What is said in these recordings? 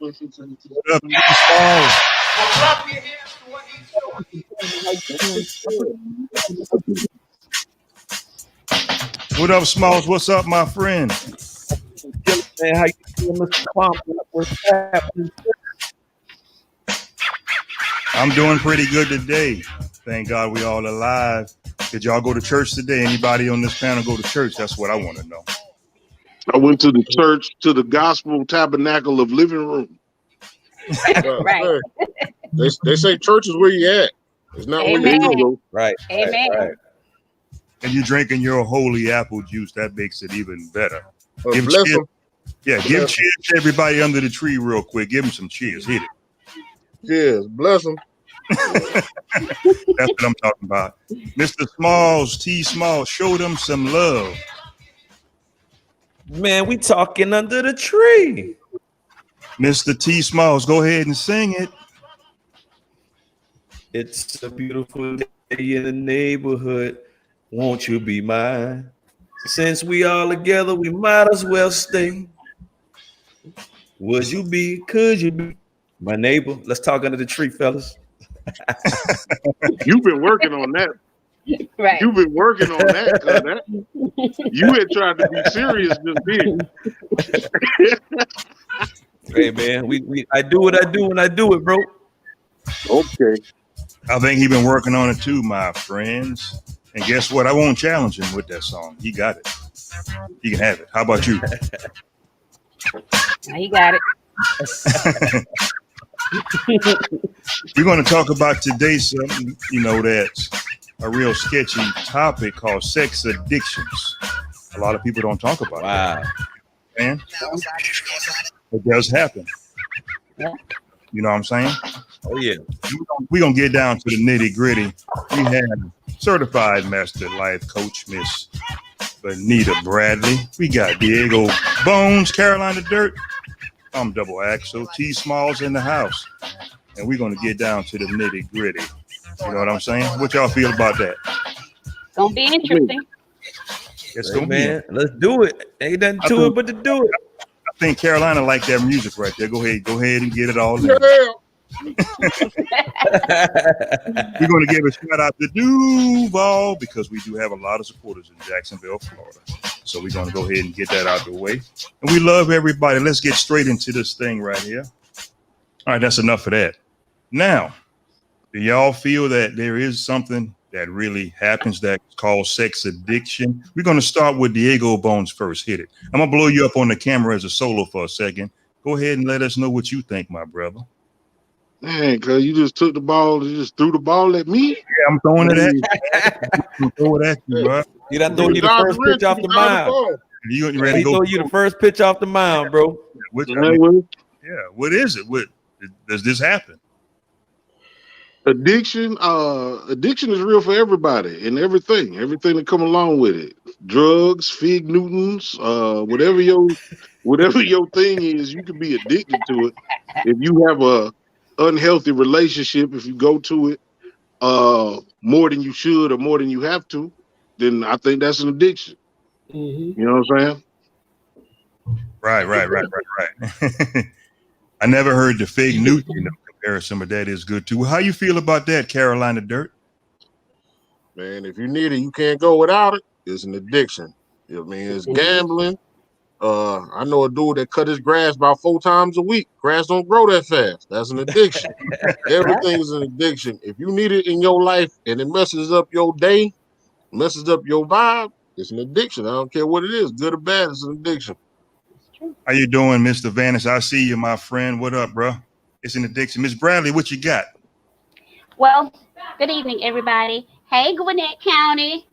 up, T Smalls? What up, Smalls? What's up, my friend? Man, how you doing, Mr. Clump? What's happening? I'm doing pretty good today. Thank God we all alive. Did y'all go to church today? Anybody on this panel go to church? That's what I want to know. I went to the church, to the Gospel Tabernacle of Living Room. Right. They say church is where you at. It's not where you go. Right. Amen. Right. And you're drinking your holy apple juice. That makes it even better. Bless cheers. them. Yeah, give cheers to everybody under the tree real quick. Give them some cheers. Hit it. Cheers. Bless them. That's what I'm talking about. Mr. Smalls, T Smalls, show them some love. Man, we talking under the tree. Mr. T Smalls, go ahead and sing it. It's a beautiful day in the neighborhood. Won't you be mine? Since we all together, we might as well stay. Would you be? Could you be my neighbor? Let's talk under the tree, fellas. You've been working on that. Right. You've been working on that, you had tried to be serious just then. Hey man, I do what I do when I do it, bro. Okay. I think he's been working on it too, my friends. And guess what? I won't challenge him with that song. He got it. He can have it. How about you? He got it. We're going to talk about today something, that's a real sketchy topic called sex addictions. A lot of people don't talk about that. Man, it does happen. Yeah. You know what I'm saying? Oh, yeah. We're going to get down to the nitty gritty. We have certified master life coach, Miss Benita Bradley. We got Diego Bones, Carolina Dirt. I'm Double Axel, T Smalls in the house. And we're going to get down to the nitty gritty. You know what I'm saying? What y'all feel about that? Gonna be interesting. It's Hey, going to man, be. let's do it. Ain't nothing to it but to do it. I think Carolina like that music right there. Go ahead and get it all in. Yeah. We're going to give a shout out to Duval because we do have a lot of supporters in Jacksonville, Florida. So we're going to go ahead and get that out the way. And we love everybody. Let's get straight into this thing right here. All right, that's enough of that. Now, do y'all feel that there is something that really happens that's called sex addiction? We're going to start with Diego Bones first. Hit it. I'm going to blow you up on the camera as a solo for a second. Go ahead and let us know what you think, my brother. Man, cause you just took the ball, you just threw the ball at me. Yeah, I'm throwing it at you. I'm throwing it at you, bro. He done throw you the first pitch off the mound. You ready He to go? throw you the first pitch off the mound, bro. What is it? What does this happen? Addiction is real for everybody and everything that come along with it. Drugs, fig Newtons, whatever your thing is, you can be addicted to it. If you have a unhealthy relationship, if you go to it more than you should or more than you have to, then I think that's an addiction. Mm-hmm. You know what I'm saying? Right. I never heard the fig Newton comparison, but that is good too. How you feel about that, Carolina Dirt? Man, if you need it, you can't go without it. It's an addiction. I mean, it's gambling. I know a dude that cut his grass about 4 times a week. Grass don't grow that fast. That's an addiction. Everything is an addiction. If you need it in your life and it messes up your day, messes up your vibe, it's an addiction. I don't care what it is, good or bad, it's an addiction. How you doing, Mr. Vanis? I see you, my friend. What up, bro? It's an addiction. Miss Bradley, what you got? Well, good evening, everybody. Hey, Gwinnett County.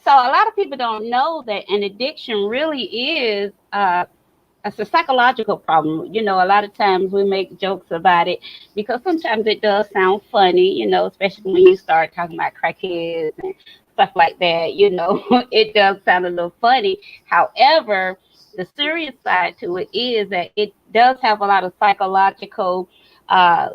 So a lot of people don't know that an addiction really is it's a psychological problem. You know, a lot of times we make jokes about it because sometimes it does sound funny, you know, especially when you start talking about crackheads and stuff like that. You know, it does sound a little funny. However, the serious side to it is that it does have a lot of psychological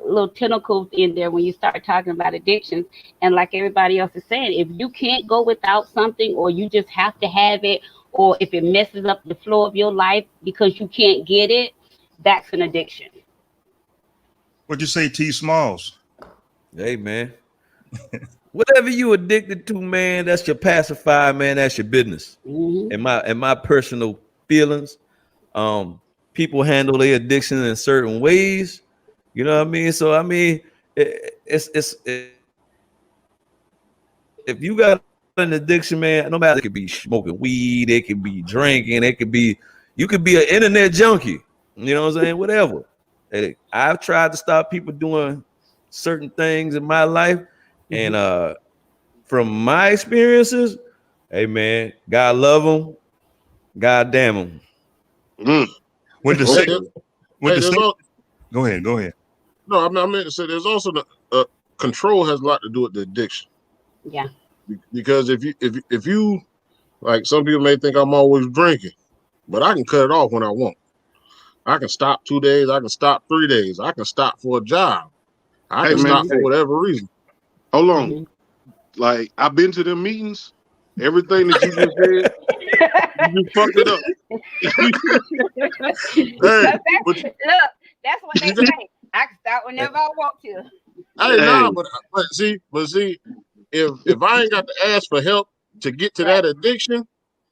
little tentacles in there when you start talking about addictions. And like everybody else is saying, if you can't go without something, or you just have to have it, or if it messes up the flow of your life because you can't get it, that's an addiction. What'd you say, T. Smalls? Hey, man. Whatever you addicted to, man, that's your pacifier, man. That's your business. Mhm. In my personal feelings, people handle their addiction in certain ways. You know what I mean? So I mean, it's if you got an addiction, man, no matter, it could be smoking weed, it could be drinking, it could be, you could be an internet junkie. You know what I'm saying? Whatever. Hey, I've tried to stop people doing certain things in my life, and from my experiences, hey man, God love them, God damn them. Mm. With the Okay. sex, Hey, with the there's sex, al- go ahead. no, I meant to say there's also the control has a lot to do with the addiction. Yeah. Because if you like, some people may think I'm always drinking, but I can cut it off when I want. I can stop 2 days. I can stop 3 days. I can stop for a job. I Hey can man, stop for hey, whatever reason. hold on. Mhm. Like I've been to them meetings. Everything that you just said, you just fucked it up. Hey, but Look, that's what they you got, say. I can stop whenever I want to. hey, nah, Hey, but see, if I ain't got to ask for help to get to that addiction,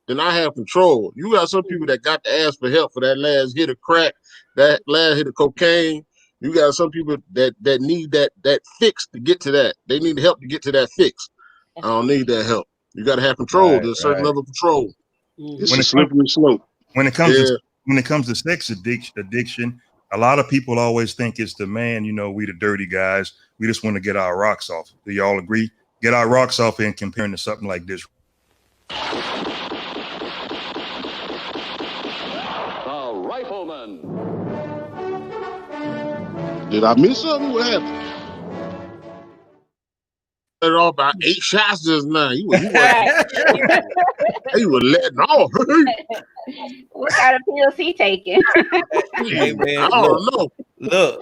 then I have control. You got some people that got to ask for help for that last hit of crack, that last hit of cocaine. You got some people that need that fix to get to that. They need help to get to that fix. I don't need that help. You got to have control. There's a certain level of control. it's When a it comes, slippery slope. when it comes Yeah. to sex addiction, a lot of people always think it's the man. You know, we the dirty guys. We just want to get our rocks off. Do y'all agree? Get our rocks off and comparing to something like this. The Rifleman. Did I miss something? What happened? Let it off about 8 shots just now. You was Right. letting off. What kind of pills he taking? Hey man, I don't know. look,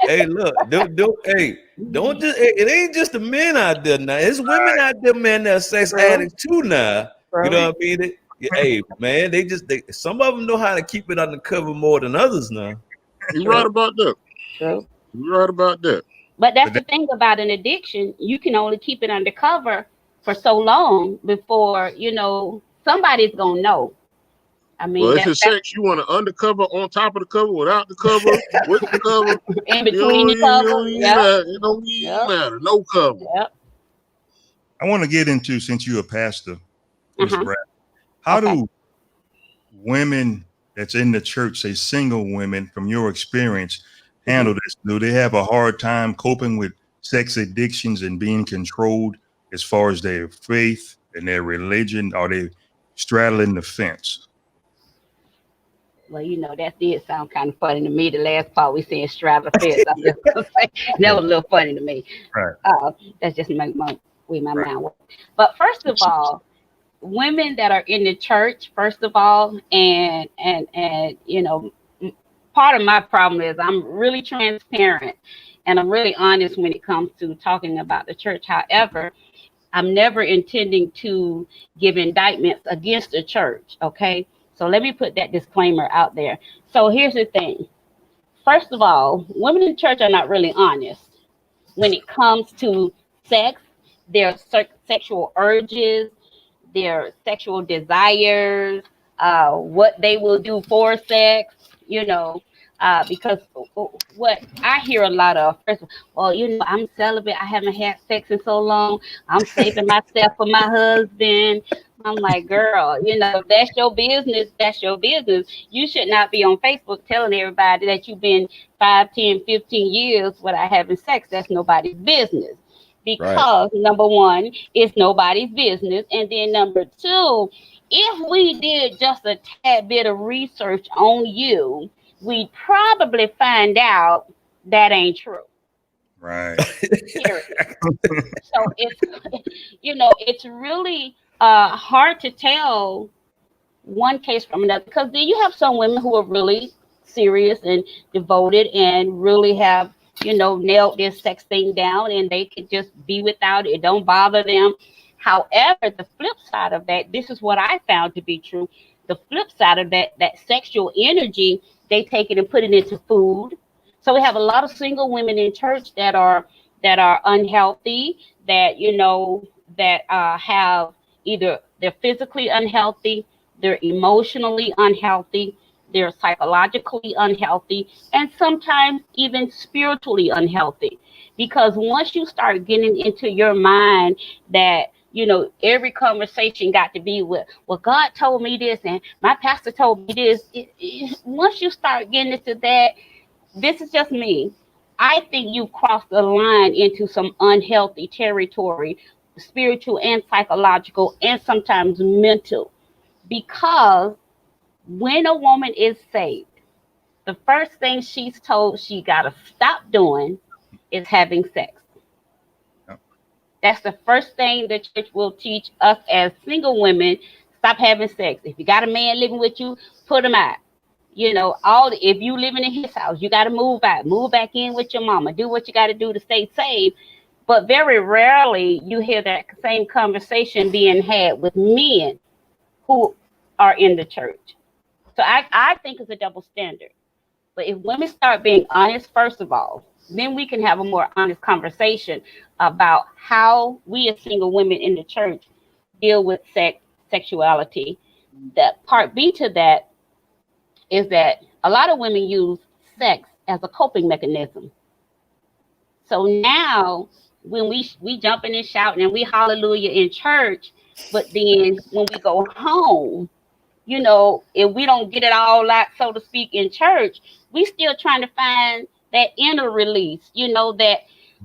don't just, it ain't just the men out there now. It's women out there, man, that are sex Bro. addicts too now. Bro. You know what I mean? Hey man, some of them know how to keep it undercover more than others now. You're right about that. True. You're right about that. But that's the thing about an addiction. You can only keep it undercover for so long before, somebody's going to know. I mean, Well, if it's sex, you want to undercover, on top of the cover, without the cover, with the cover. in between the cover. It don't even matter. No cover. Yep. I want to get into, since you're a pastor, Ms. Uh-huh. Brad, how Okay. do women that's in the church, say single women, from your experience, handle this? Do they have a hard time coping with sex addictions and being controlled as far as their faith and their religion? Are they straddling the fence? Well, that did sound kind of funny to me. The last part we saying straddle the fence. I'm just gonna say that was a little funny to me. Right. That's just my mind work. But first of all, women that are in the church, first of all, and part of my problem is I'm really transparent and I'm really honest when it comes to talking about the church. However, I'm never intending to give indictments against the church. Okay. So let me put that disclaimer out there. So here's the thing. First of all, women in church are not really honest when it comes to sex, their sexual urges, their sexual desires, what they will do for sex, because what I hear a lot of, first of all, well, I'm celibate. I haven't had sex in so long. I'm saving myself for my husband. I'm like, girl, if that's your business, that's your business. You should not be on Facebook telling everybody that you've been 5, 10, 15 years without having sex. That's nobody's business. Because number one, it's nobody's business. And then number two, if we did just a tad bit of research on you, we'd probably find out that ain't true. Right. Period. So it's really hard to tell one case from another, because then you have some women who are really serious and devoted and really have nailed this sex thing down, and they could just be without it. It don't bother them. However, the flip side of that, this is what I found to be true. the flip side of that sexual energy, they take it and put it into food. So we have a lot of single women in church that are unhealthy, that have either they're physically unhealthy, they're emotionally unhealthy, they're psychologically unhealthy, and sometimes even spiritually unhealthy. Because once you start getting into your mind that every conversation got to be with, well, God told me this and my pastor told me this. Once you start getting into that, this is just me. I think you've crossed the line into some unhealthy territory, spiritual and psychological, and sometimes mental. Because when a woman is saved, the first thing she's told she got to stop doing is having sex. That's the first thing the church will teach us as single women. Stop having sex. If you got a man living with you, put him out. If you living in his house, you got to move out, move back in with your mama, do what you got to do to stay safe. But very rarely you hear that same conversation being had with men who are in the church. So I think it's a double standard. But if women start being honest, first of all, then we can have a more honest conversation about how we as single women in the church deal with sexuality. That part B to that is that a lot of women use sex as a coping mechanism. So now when we jumping and shouting and we hallelujah in church, but then when we go home, if we don't get it all out, so to speak, in church, we still trying to find that inner release, that,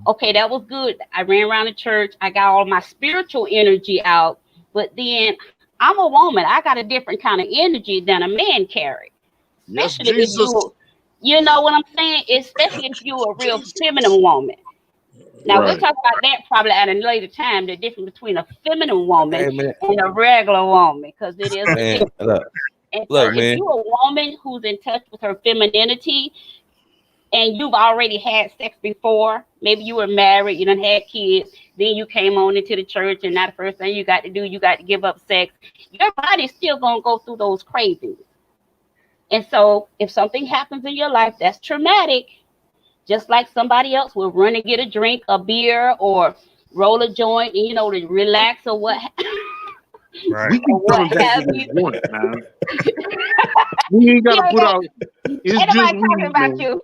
okay, that was good. I ran around the church. I got all my spiritual energy out, but then I'm a woman. I got a different kind of energy than a man carry. Yes, Especially if Jesus. you know what I'm saying? Especially if you're a real feminine woman. Now, we'll Right. talk about that probably at a later time, the difference between a feminine woman Hey, man. and a regular woman, because it is a Man, difference. look, And so look, if man. you're a woman who's in touch with her femininity and you've already had sex before, maybe you were married, you done had kids, then you came on into the church and now the first thing you got to do, you got to give up sex. Your body's still going to go through those cravings. And so if something happens in your life that's traumatic, just like somebody else will run and get a drink, a beer, or roll a joint, and to relax or what. Right. We keep coming back to this joint, man. We ain't gotta put out. It's Ain't just nobody talking weed, about man. you.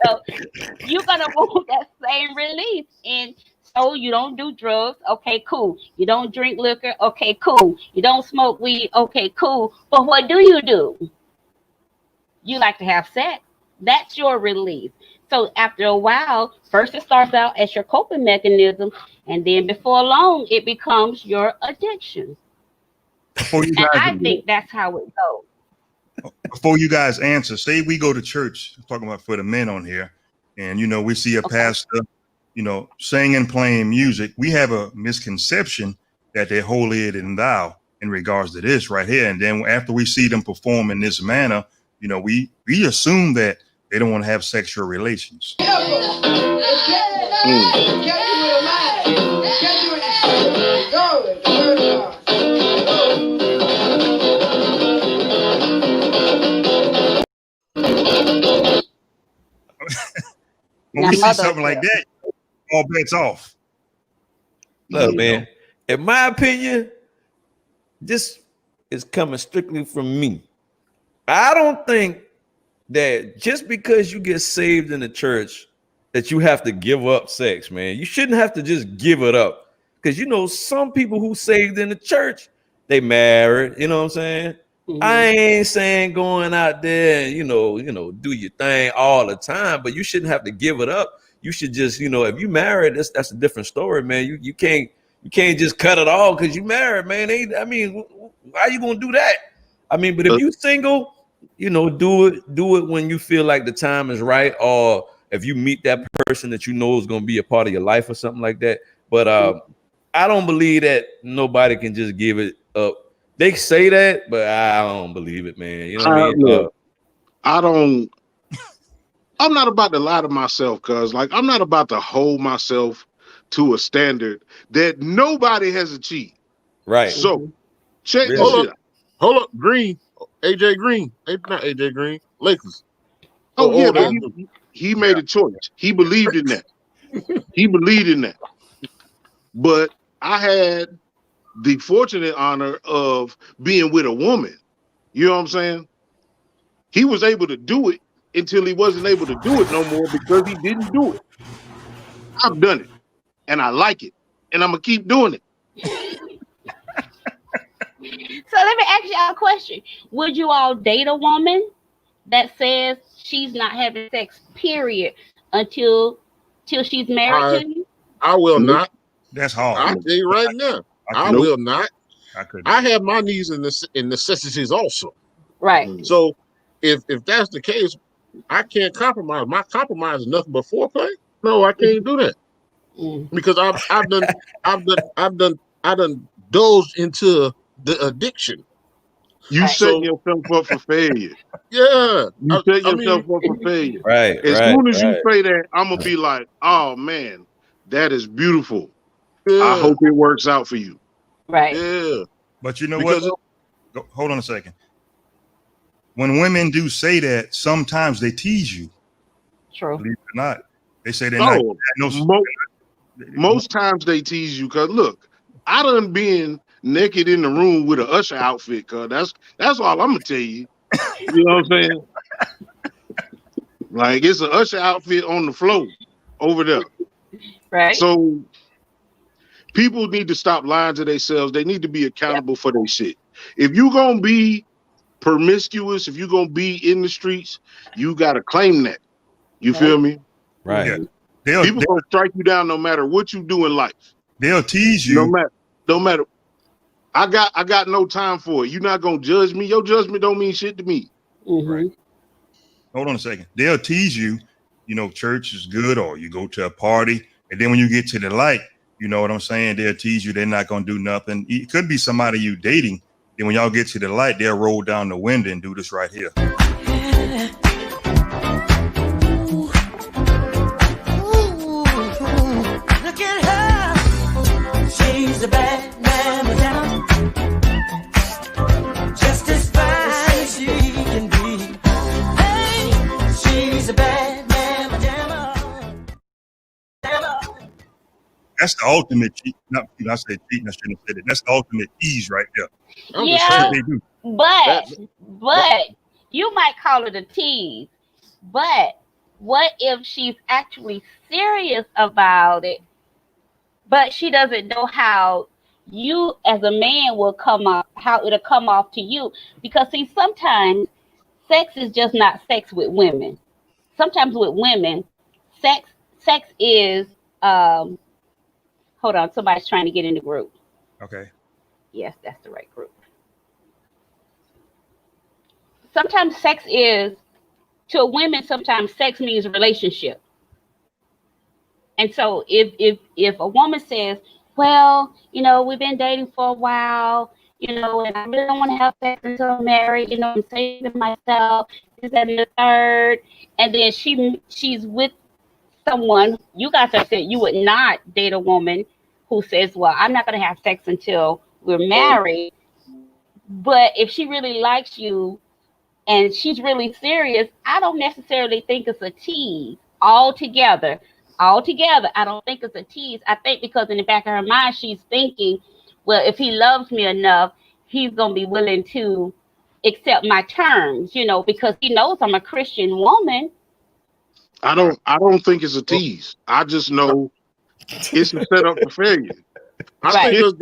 So you're gonna want that same release, and so you don't do drugs. Okay, cool. You don't drink liquor. Okay, cool. You don't smoke weed. Okay, cool. But what do? You like to have sex. That's your release. So after a while, first it starts out as your coping mechanism, and then before long, it becomes your addiction. Before you And I guys, think that's how it goes. before you guys answer, say we go to church, I'm talking about for the men on here, and we see a pastor, singing, playing music. We have a misconception that they're holier than thou in regards to this right here. And then after we see them perform in this manner, we assume that they don't want to have sexual relations. When we see something like that, all bets off. Look, man. In my opinion, this is coming strictly from me. I don't think that just because you get saved in the church that you have to give up sex, man. You shouldn't have to just give it up, because some people who saved in the church, they married. You know what I'm saying? Mm-hmm. I ain't saying going out there, do your thing all the time, but you shouldn't have to give it up. You should just, if you married, that's a different story, man. You can't just cut it all because you married, man. Why you gonna do that? But if you single, do it when you feel like the time is right, or if you meet that person that is going to be a part of your life or something like that. But I don't believe that nobody can just give it up. They say that, but I don't believe it, man. You know what I mean? I'm not about to lie to myself, cuz I'm not about to hold myself to a standard that nobody has achieved. Right. So Check this Really? shit out. Hold up, Green, AJ Green, not AJ Green, Lakers. Oh, yeah, but that- he made a choice. He believed in that. He believed in that. But I had the fortunate honor of being with a woman. You know what I'm saying? He was able to do it until he wasn't able to do it no more because he didn't do it. I've done it, and I like it, and I'm gonna keep doing it. So let me ask y'all a question. Would you all date a woman that says she's not having sex, period, until she's married to you? I will not. That's I hard. tell you right now, I Nope. will not. I couldn't. I have my needs and necessities also. Right. So if that's the case, I can't compromise. My compromise is nothing but foreplay. No, I can't do that Mm. because I've done dozed into the addiction. You Right. setting yourself up for failure. Yeah, You set yourself up for failure. Right. As right, soon as right. you say that, I'm gonna be like, oh man, that is beautiful. yeah, I hope it works out for you. Right. yeah. But you know Because what? Hold on a second. When women do say that, sometimes they tease you. True. Believe it or not, they say they're not. No, No, most times they tease you because look, I done been naked in the room with an Usher outfit, cause that's all I'm gonna tell you. You know what I'm saying? Like it's an Usher outfit on the floor over there. Right. So people need to stop lying to themselves. They need to be accountable for their shit. If you gonna be promiscuous, if you gonna be in the streets, you gotta claim that. You feel me? Right. Yeah. They'll People gonna strike you down no matter what you do in life. they'll tease you. No matter. I got no time for it. You're not gonna judge me. Your judgment don't mean shit to me. Mhm. Right. Hold on a second. They'll tease you. You know, church is good, or you go to a party, and then when you get to the light, you know what I'm saying? They'll tease you. They're not gonna do nothing. It could be somebody you dating. Then when y'all get to the light, they'll roll down the window and do this right here. Look at her. She's a bad man, just as fine as she can be. Hey, she's a bad man, That's the ultimate cheat. Not, I said cheating. I shouldn't have said it. That's the ultimate tease right there. I'm Yeah. just That's what saying. they do. But you might call it a tease. But what if she's actually serious about it, but she doesn't know how you as a man will come off, how it'll come off to you? Because see, sometimes sex is just not sex with women. Sometimes with women, sex is hold on, somebody's trying to get in the group. Okay. Yes, that's the right group. Sometimes sex is, to a woman, sometimes sex means relationship. And so if a woman says, well, you know, we've been dating for a while, you know, and I really don't want to have sex until I'm married, you know, I'm saving myself, this, that, and the third, and then she's with someone, you guys have said you would not date a woman who says, well, I'm not going to have sex until we're married. But if she really likes you and she's really serious, I don't necessarily think it's a tease altogether. I don't think it's a tease. I think because in the back of her mind, she's thinking, well, if he loves me enough, he's going to be willing to accept my terms, you know, because he knows I'm a Christian woman. I don't think it's a tease. I just know it's a setup for failure. I think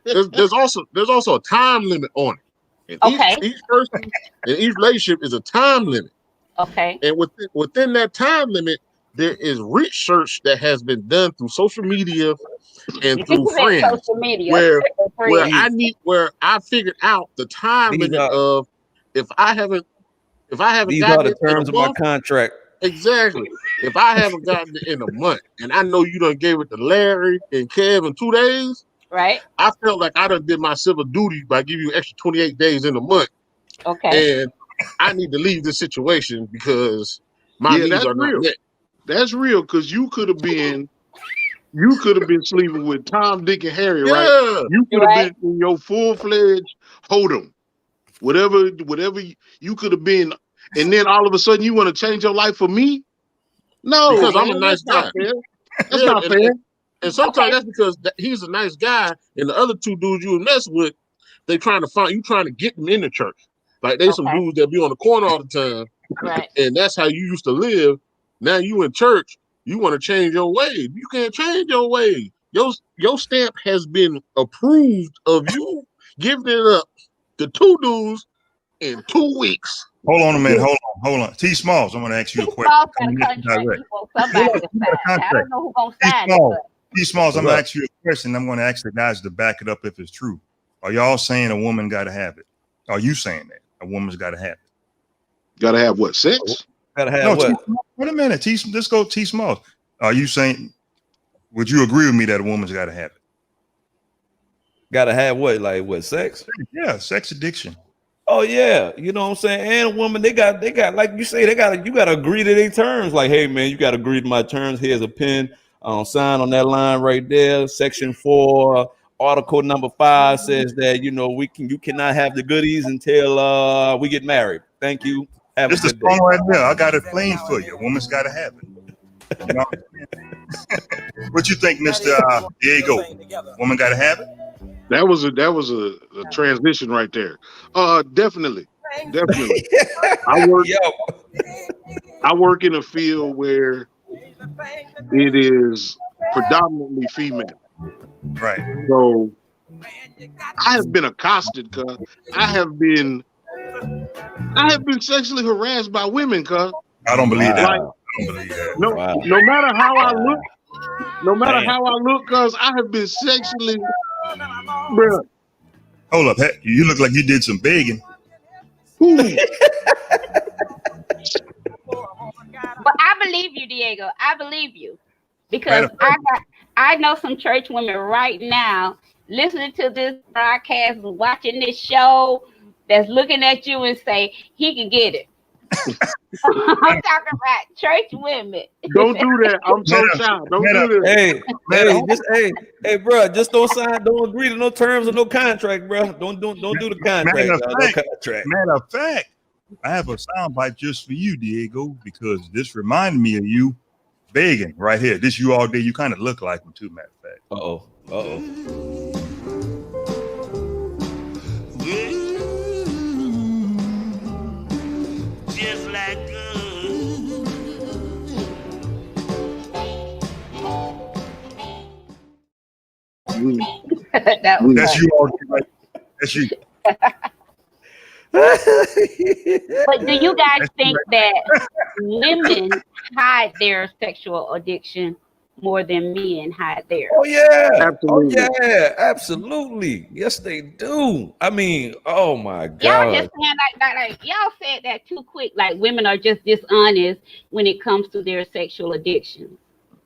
there's also a time limit on it. And Okay. each person and each relationship is a time limit. Okay. And within that time limit, there is research that has been done through social media and through friends, Social media. where Friends. where I figured out the time These limit are- of if I haven't These gotten are the it in a terms of my month, contract. exactly. If I haven't gotten it in a month, and I know you done gave it to Larry and Kev in 2 days, Right. I felt like I done did my civil duty by giving you extra 28 days in a month. Okay. And I need to leave this situation because my needs that's are not real. met. That's real because you could have been You could have been sleeping with Tom, Dick, and Harry, right? Yeah. You could have Right. been in your full-fledged Hold'em. Whatever you could have been, and then all of a sudden you want to change your life for me? No, Because I'm man, a nice that's not guy. fair. That's Yeah, not fair. and sometimes that's because he's a nice guy, and the other two dudes you mess with, they trying to get them in the church. Like they some Okay. dudes that be on the corner all the time, Right. and that's how you used to live. Now you in church, you want to change your ways. You can't change your ways. Your stamp has been approved of you giving it up to two dudes in 2 weeks. Hold on a minute. Hold on. T. Smalls, I'm going to ask you a question. Smalls got a Coming in contract. direct. He wants somebody Hold to on, you got a sign. I contract. don't know who's gonna T. sign it, Smalls, but T. Smalls, I'm What's going to up? ask you a question. I'm going to ask the guys to back it up if it's true. Are y'all saying a woman got to have it? Are you saying that a woman's got to have it? Gotta have what, sex? Gotta have No, what? wait a minute. Let's go T. Smalls. Are you saying, would you agree with me that a woman's got to have it? Gotta have what? Like what? Sex? Yeah, sex addiction. Oh yeah, you know what I'm saying. And a woman, they got like you say, you gotta agree to their terms. Like, hey man, you gotta agree to my terms. Here's a pen. Sign on that line right there. Section 4, Article number 5 says that you cannot have the goodies until we get married. Thank you. Have This a is good day. song right there. I got it plain for you. A woman's got to have it. You know? What you think, Mr. Diego? Woman got to have it? That was a transition right there. Definitely. I work in a field where it is predominantly female. Right. So I have been accosted, cuz I have been sexually harassed by women, cuz. I don't believe that. Wow. I don't believe that. No, Wow. no matter how I look, Damn. cuz I have been sexually, bruh. Hold up. Hey, you look like you did some begging. Who? But I believe you, Diego. I believe you because I know some church women right now listening to this broadcast, watching this show, that's looking at you and say he can get it. I'm talking about church women. Don't do that. I'm so shy. Don't do that. Hey, bro, just don't agree to no terms or no contract, bro. Don't do the contract. Matter of No fact, contract. Matter of fact, I have a soundbite just for you, Diego, because this reminded me of you begging right here. This you all day. You kind of look like him too, matter of fact. Uh-oh. Just like That's you all day, right? That's you. But do you guys think that women hide their sexual addiction more than men hide theirs? Oh yeah. Absolutely. Oh yeah, absolutely. Yes, they do. I mean, oh my Y'all God. just saying like y'all said that too quick. Like women are just dishonest when it comes to their sexual addiction.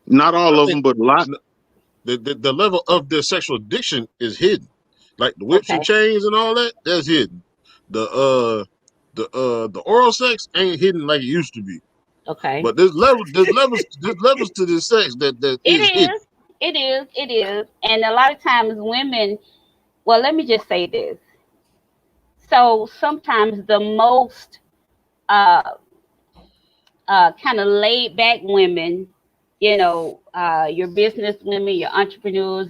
Not all of them, but a lot. The level of their sexual addiction is hidden. Like the whips and chains and all that, that's hidden. The oral sex ain't hidden like it used to be. Okay. But there's levels to this sex that is hidden. It is. And a lot of times women, well, let me just say this. So sometimes the most kind of laid back women, your business women, your entrepreneurs,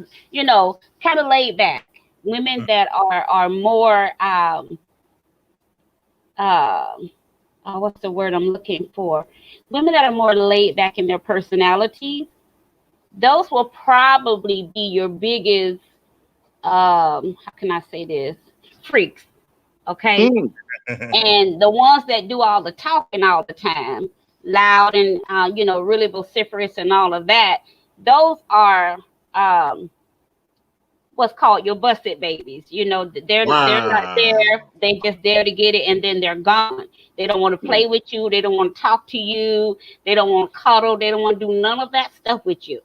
kind of laid back women that are more what's the word I'm looking for? Women that are more laid back in their personalities, those will probably be your biggest how can I say this? Freaks. Okay. And the ones that do all the talking all the time, loud and really vociferous and all of that, those are what's called your busted babies. They're not there. They just there to get it and then they're gone. They don't want to play with you. They don't want to talk to you. They don't want to cuddle. They don't want to do none of that stuff with you.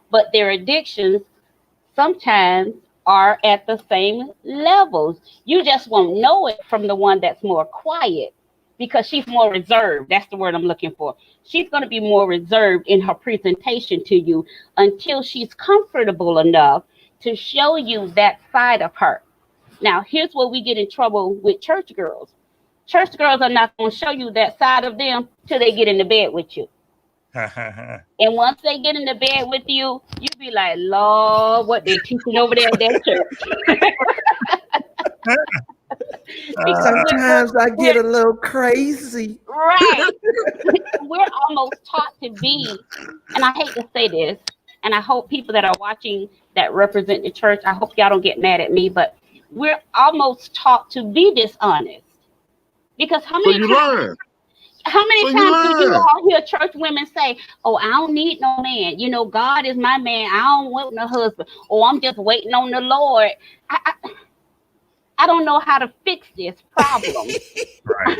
But their addictions sometimes are at the same levels. You just won't know it from the one that's more quiet because she's more reserved. That's the word I'm looking for. She's going to be more reserved in her presentation to you until she's comfortable enough to show you that side of her. Now, here's where we get in trouble with church girls. Church girls are not going to show you that side of them till they get in the bed with you. And once they get in the bed with you, you be like, Lord, what they teaching over there at that church. Sometimes I get a little crazy. Right. We're almost taught to be, and I hate to say this, and I hope people that are watching that represent the church, I hope y'all don't get mad at me, but we're almost taught to be dishonest. Because how many times do you all hear church women say, oh, I don't need no man. You know, God is my man. I don't want no husband. Oh, I'm just waiting on the Lord. I don't know how to fix this problem. Right.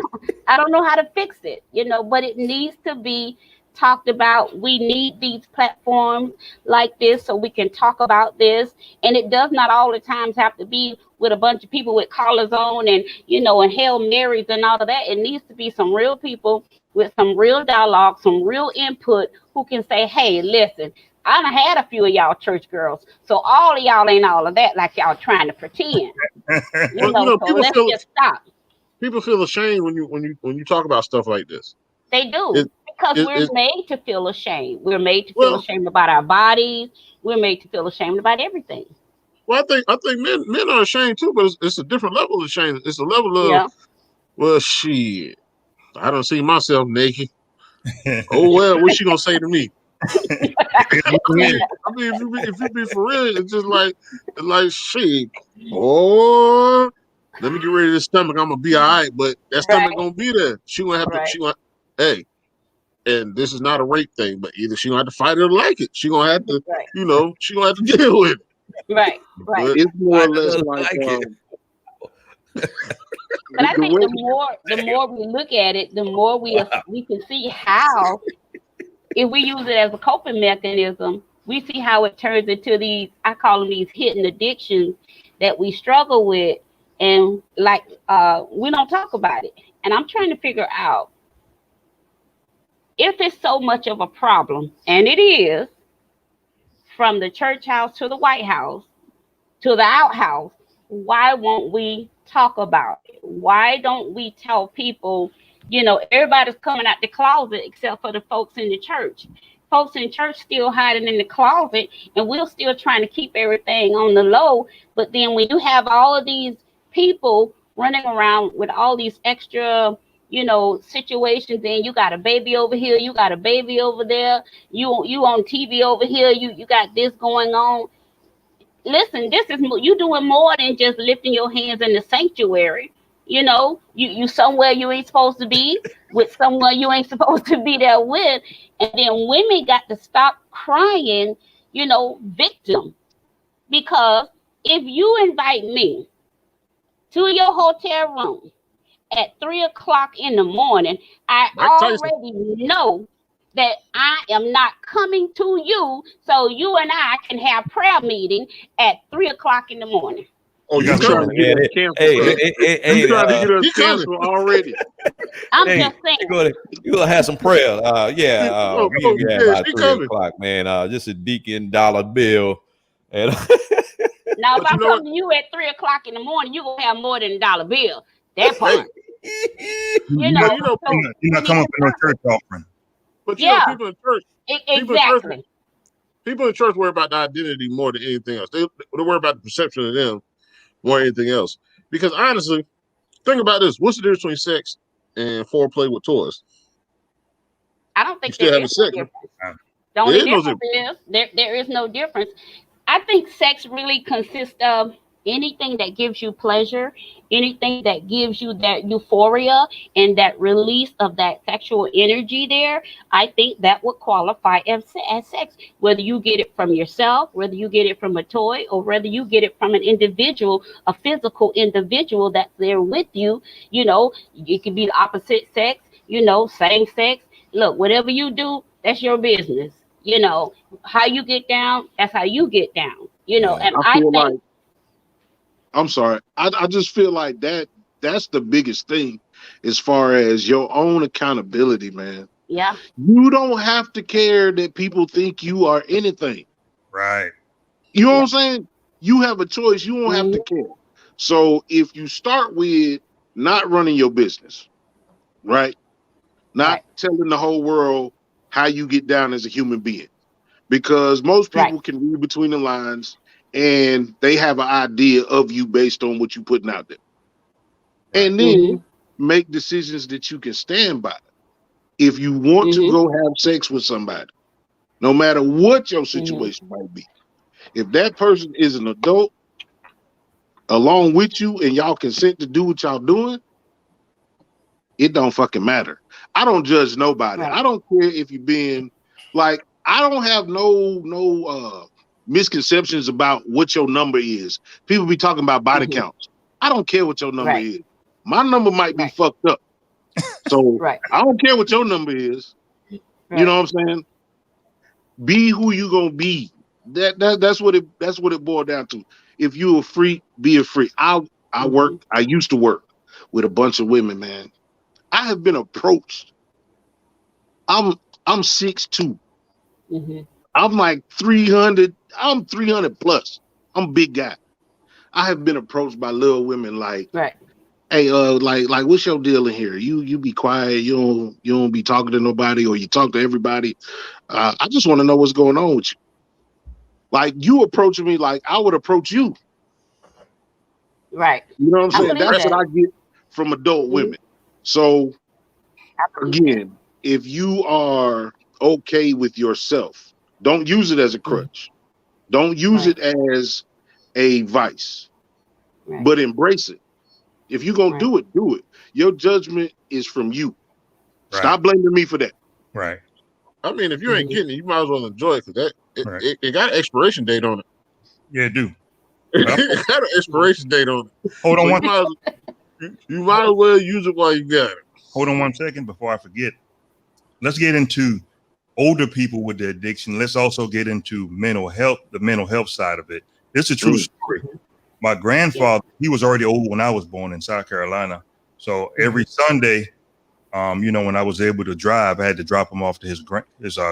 I don't know how to fix it, you know, but it needs to be talked about. We need these platforms like this so we can talk about this. And it does not all the times have to be with a bunch of people with collars on and, you know, and Hail Marys and all of that. It needs to be some real people with some real dialogue, some real input who can say, hey, listen, I done had a few of y'all church girls, so all of y'all ain't all of that like y'all trying to pretend. So let's just stop. People feel ashamed when you talk about stuff like this. They do, because we're made to feel ashamed. We're made to feel ashamed about our bodies. We're made to feel ashamed about everything. Well, I think men are ashamed too, but it's a different level of shame. It's a level of well, shit. I don't see myself naked. Oh well, what's she gonna say to me? I mean, if you be for real, it's just like shit. Oh, let me get rid of this stomach. I'm gonna be all right, but that stomach gonna be there. She gonna have to. She gonna, hey, and this is not a rape thing, but either she gonna have to fight it or like it. She gonna have to, you know, she gonna have to deal with it. Right. But it's more or less like. But I think the more we look at it, the more we can see how, if we use it as a coping mechanism, we see how it turns into these, I call them these hidden addictions that we struggle with, and like we don't talk about it. And I'm trying to figure out if it's so much of a problem, and it is, from the church house to the White House to the outhouse, why won't we talk about it? Why don't we tell people, you know, everybody's coming out the closet except for the folks in the church. Folks in church still hiding in the closet, and we're still trying to keep everything on the low. But then when you have all of these people running around with all these extra, you know, situations, and you got a baby over here, you got a baby over there, you on TV over here, you got this going on. Listen, this is you doing more than just lifting your hands in the sanctuary. You know, you somewhere you ain't supposed to be with someone you ain't supposed to be there with. And then women got to stop crying, you know, victim. Because if you invite me to your hotel room at 3:00 in the morning, I already know that I am not coming to you, so you and I can have prayer meeting at 3:00 in the morning. Oh, you trying to get us canceled? You trying to get us canceled already? I'm just saying. You're gonna have some prayer. About 3:00, man. Just a deacon dollar bill. And now, if I come to you at 3:00 in the morning, you're gonna have more than a dollar bill. That part. You're not coming for no church offering. But you know, people in church, exactly. People in church worry about the identity more than anything else. They worry about the perception of them more than anything else. Because honestly, think about this: what's the difference between sex and foreplay with toys? I don't think there is no difference. The only difference is there is no difference. I think sex really consists of anything that gives you pleasure, anything that gives you that euphoria and that release of that sexual energy there. I think that would qualify as sex, whether you get it from yourself, whether you get it from a toy, or whether you get it from an individual, a physical individual that's there with you. You know, it could be the opposite sex, you know, same sex. Look, whatever you do, that's your business. You know, how you get down, that's how you get down. You know, and I think I'm sorry. I just feel like that's the biggest thing. as far as your own accountability, man. Yeah. You don't have to care that people think you are anything. Right. You know what I'm saying? You have a choice. You don't have Mhm. to care. So if you start with not running your business, right? Not Right. telling the whole world how you get down as a human being. Because most Right. people can read between the lines and they have an idea of you based on what you're putting out there. Right. And then make decisions that you can stand by. If you want to go have sex with somebody, no matter what your situation might be, if that person is an adult along with you and y'all consent to do what y'all doing, it don't fucking matter. I don't judge nobody. Right. I don't care if you're being like, I don't have no misconceptions about what your number is. People be talking about body counts. I don't care what your number Right. is. My number might be Right. fucked up. So Right. I don't care what your number is. Right. You know what I'm saying? Be who you gonna be. That's what it boiled down to. If you a freak, be a freak. I used to work with a bunch of women, man. I have been approached. I'm 6'2". I'm like 300. I'm 300 plus. I'm a big guy. I have been approached by little women like, Right. hey, like what's your deal in here? You be quiet, you don't be talking to nobody, or you talk to everybody. I just want to know what's going on with you. Like, you approaching me like I would approach you. Right. You know what I'm I saying? believe That's that. what I get from adult women. So again, if you are okay with yourself, don't use it as a crutch. Don't use it as a vice, but embrace it. If you're gonna do it, do it. Your judgment is from you. Right. Stop blaming me for that. Right. I mean, if you ain't getting it, you might as well enjoy it, because Right. it got an expiration date on it. Yeah, it do. It got an expiration date on it. Hold on So one. you might as well use it while you got it. Hold on 1 second before I forget. Let's get into older people with the addiction. Let's also get into mental health, the mental health side of it. This is a true story. My grandfather, he was already old when I was born in South Carolina. So every Sunday, when I was able to drive, I had to drop him off to his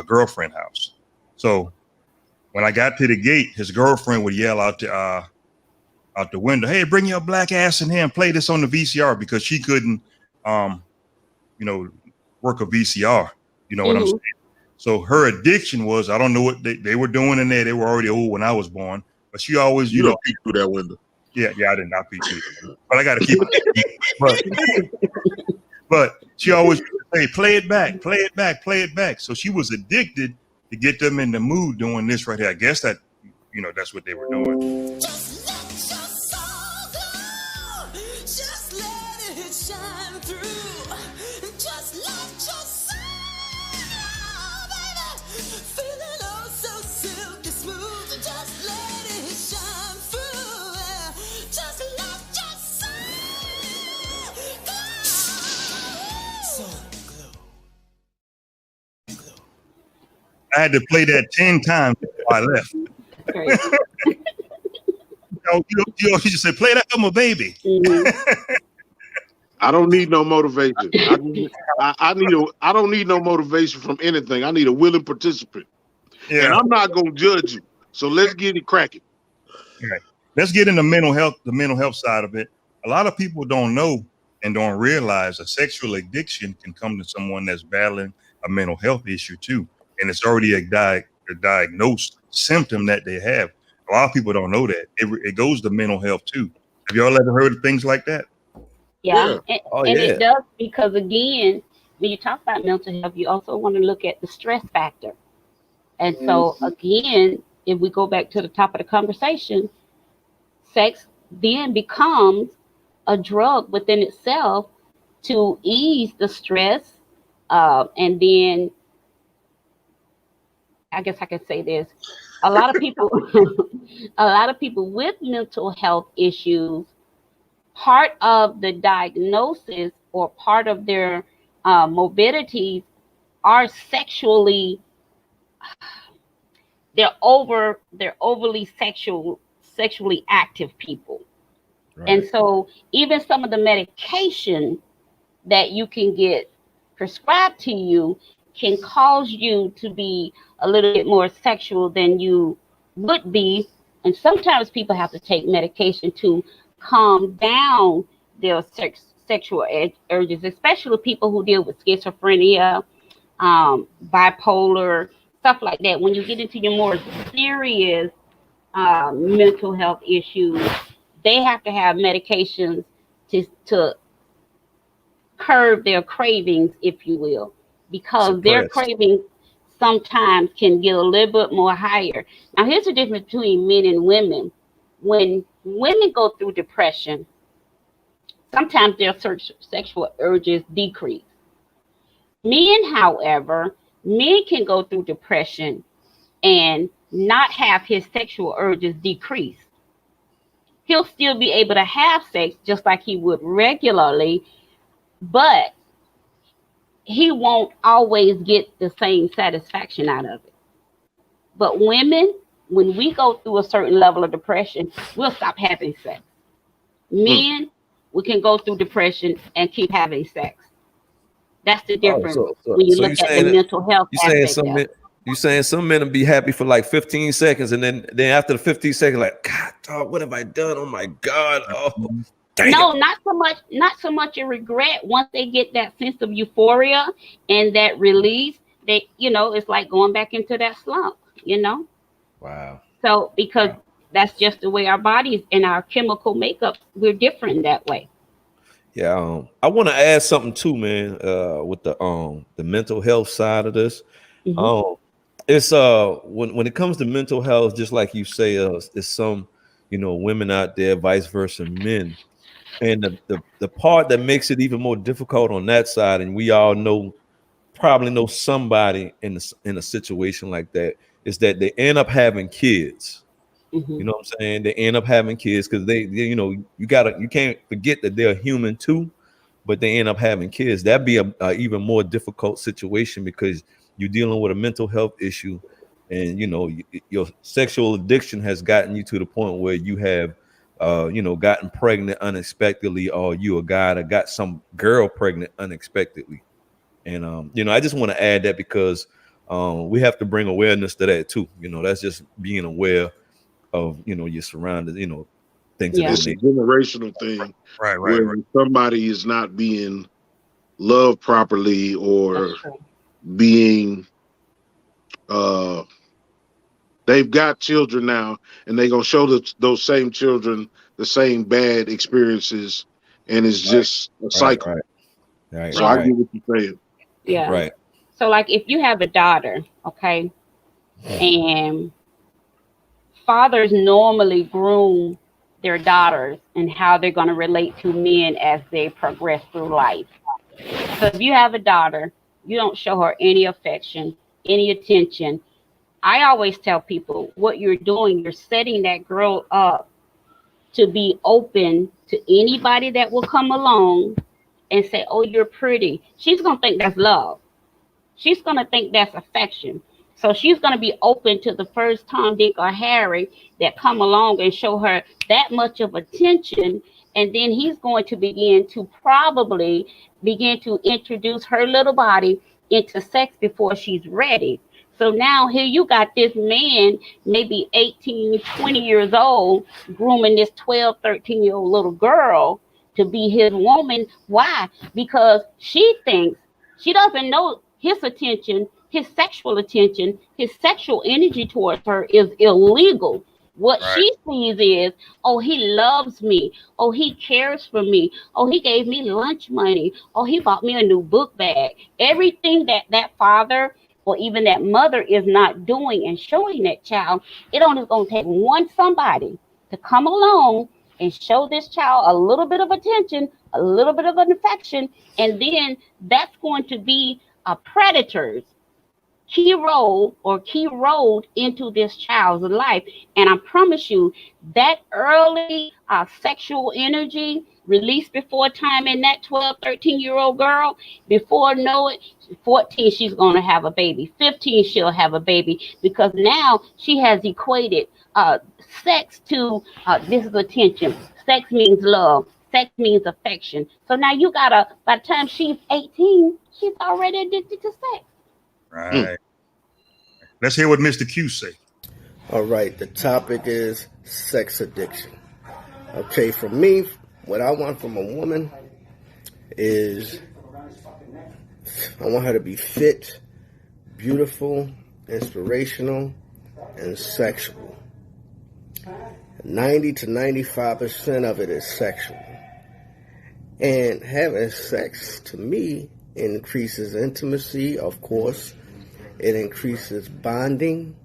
girlfriend house. So when I got to the gate, his girlfriend would yell out the window, "Hey, bring your black ass in here and play this on the VCR," because she couldn't, work a VCR. You know what I'm saying? So her addiction was, I don't know what they were doing in there. They were already old when I was born, but she always, You don't peek through that window. Yeah, I did not peek through, but I got to keep it. But she always say, "Play it back, play it back, play it back." So she was addicted to get them in the mood doing this right here. I guess that, that's what they were doing. Just let your soul go. Just let it shine through. Just let your soul, baby, feeling oh so silky smooth. Just let it shine through. Just let your soul go. Soul glow. I had to play that 10 times before I left. You just say, "Play that, I'm a baby." I don't need no motivation. I don't need no motivation from anything. I need a willing participant. Yeah. And I'm not gonna judge you. So let's get it cracking. Right. Let's get into the mental health side of it. A lot of people don't know and don't realize a sexual addiction can come to someone that's battling a mental health issue too. And it's already a diagnosed symptom that they have. A lot of people don't know that. It goes to mental health too. Have y'all ever heard of things like that? Yeah. And it does, because again, when you talk about mental health, you also want to look at the stress factor. And so again, if we go back to the top of the conversation, sex then becomes a drug within itself to ease the stress. And then I guess I can say this. A lot of people with mental health issues, part of the diagnosis or part of their morbidities are sexually, they're overly sexually active people. Right. And so even some of the medication that you can get prescribed to you can cause you to be a little bit more sexual than you would be. And sometimes people have to take medication to calm down their sexual urges, especially people who deal with schizophrenia, bipolar, stuff like that. When you get into your more serious mental health issues, they have to have medications to curb their cravings, if you will, because their Suppressed. cravings sometimes can get a little bit more higher. Now, here's the difference between men and women. When women go through depression, sometimes their sexual urges decrease. Men, however, men can go through depression and not have his sexual urges decrease. He'll still be able to have sex just like he would regularly, but he won't always get the same satisfaction out of it. But women, when we go through a certain level of depression, we'll stop having sex. Men, we can go through depression and keep having sex. That's the difference when you look at the mental health aspect of it. You saying some men will be happy for like 15 seconds, and then after the 15 seconds, like, God, dog, what have I done? Oh my God! Oh, damn. No, not so much a regret. Once they get that sense of euphoria and that release, they, it's like going back into that slump. Wow. So because that's just the way our bodies and our chemical makeup, we're different that way. Yeah, I want to add something too, man. With the mental health side of this, it's when it comes to mental health, just like you say, there's some women out there, vice versa, men, and the part that makes it even more difficult on that side, and we all probably know somebody in a situation like that, is that they end up having kids. You know what I'm saying? They end up having kids because they you can't forget that they're human too, but they end up having kids. That'd be a even more difficult situation because you're dealing with a mental health issue, and your sexual addiction has gotten you to the point where you have gotten pregnant unexpectedly, or you a guy that got some girl pregnant unexpectedly. And I just want to add that because we have to bring awareness to that too. That's just being aware of your surroundings, things. Yeah. It's a generational thing, Right. where somebody is not being loved properly or being they've got children now, and they're gonna show those same children the same bad experiences, and it's just a cycle. Right. So I get what you're saying. Yeah. Right. So like if you have a daughter, okay, and fathers normally groom their daughters and how they're going to relate to men as they progress through life. So if you have a daughter, you don't show her any affection, any attention. I always tell people what you're doing, you're setting that girl up to be open to anybody that will come along and say, oh, you're pretty. She's going to think that's love. She's going to think that's affection. So she's going to be open to the first Tom, Dick, or Harry that come along and show her that much of attention. And then he's going to begin to introduce her little body into sex before she's ready. So now here you got this man, maybe 18, 20 years old, grooming this 12, 13-year-old little girl to be his woman. Why? Because she thinks, she doesn't know his attention, his sexual attention, his sexual energy towards her is illegal. What she sees is, oh, he loves me. Oh, he cares for me. Oh, he gave me lunch money. Oh, he bought me a new book bag. Everything that father or even that mother is not doing and showing that child, it only going to take one somebody to come along and show this child a little bit of attention, a little bit of an affection, and then that's going to be a predator's key role into this child's life. And I promise you that early sexual energy released before time in that 12, 13-year-old girl, before know it, 14, she's going to have a baby. 15, she'll have a baby, because now she has equated sex to this is attention. Sex means love. Sex means affection. So now you gotta, by the time she's 18, she's already addicted to sex. Right. Let's hear what Mr. Q say. All right, the topic is sex addiction. Okay, for me, what I want from a woman is I want her to be fit, beautiful, inspirational, and sexual. 90 to 95% of it is sexual. And having sex, to me, increases intimacy, of course. It increases bonding.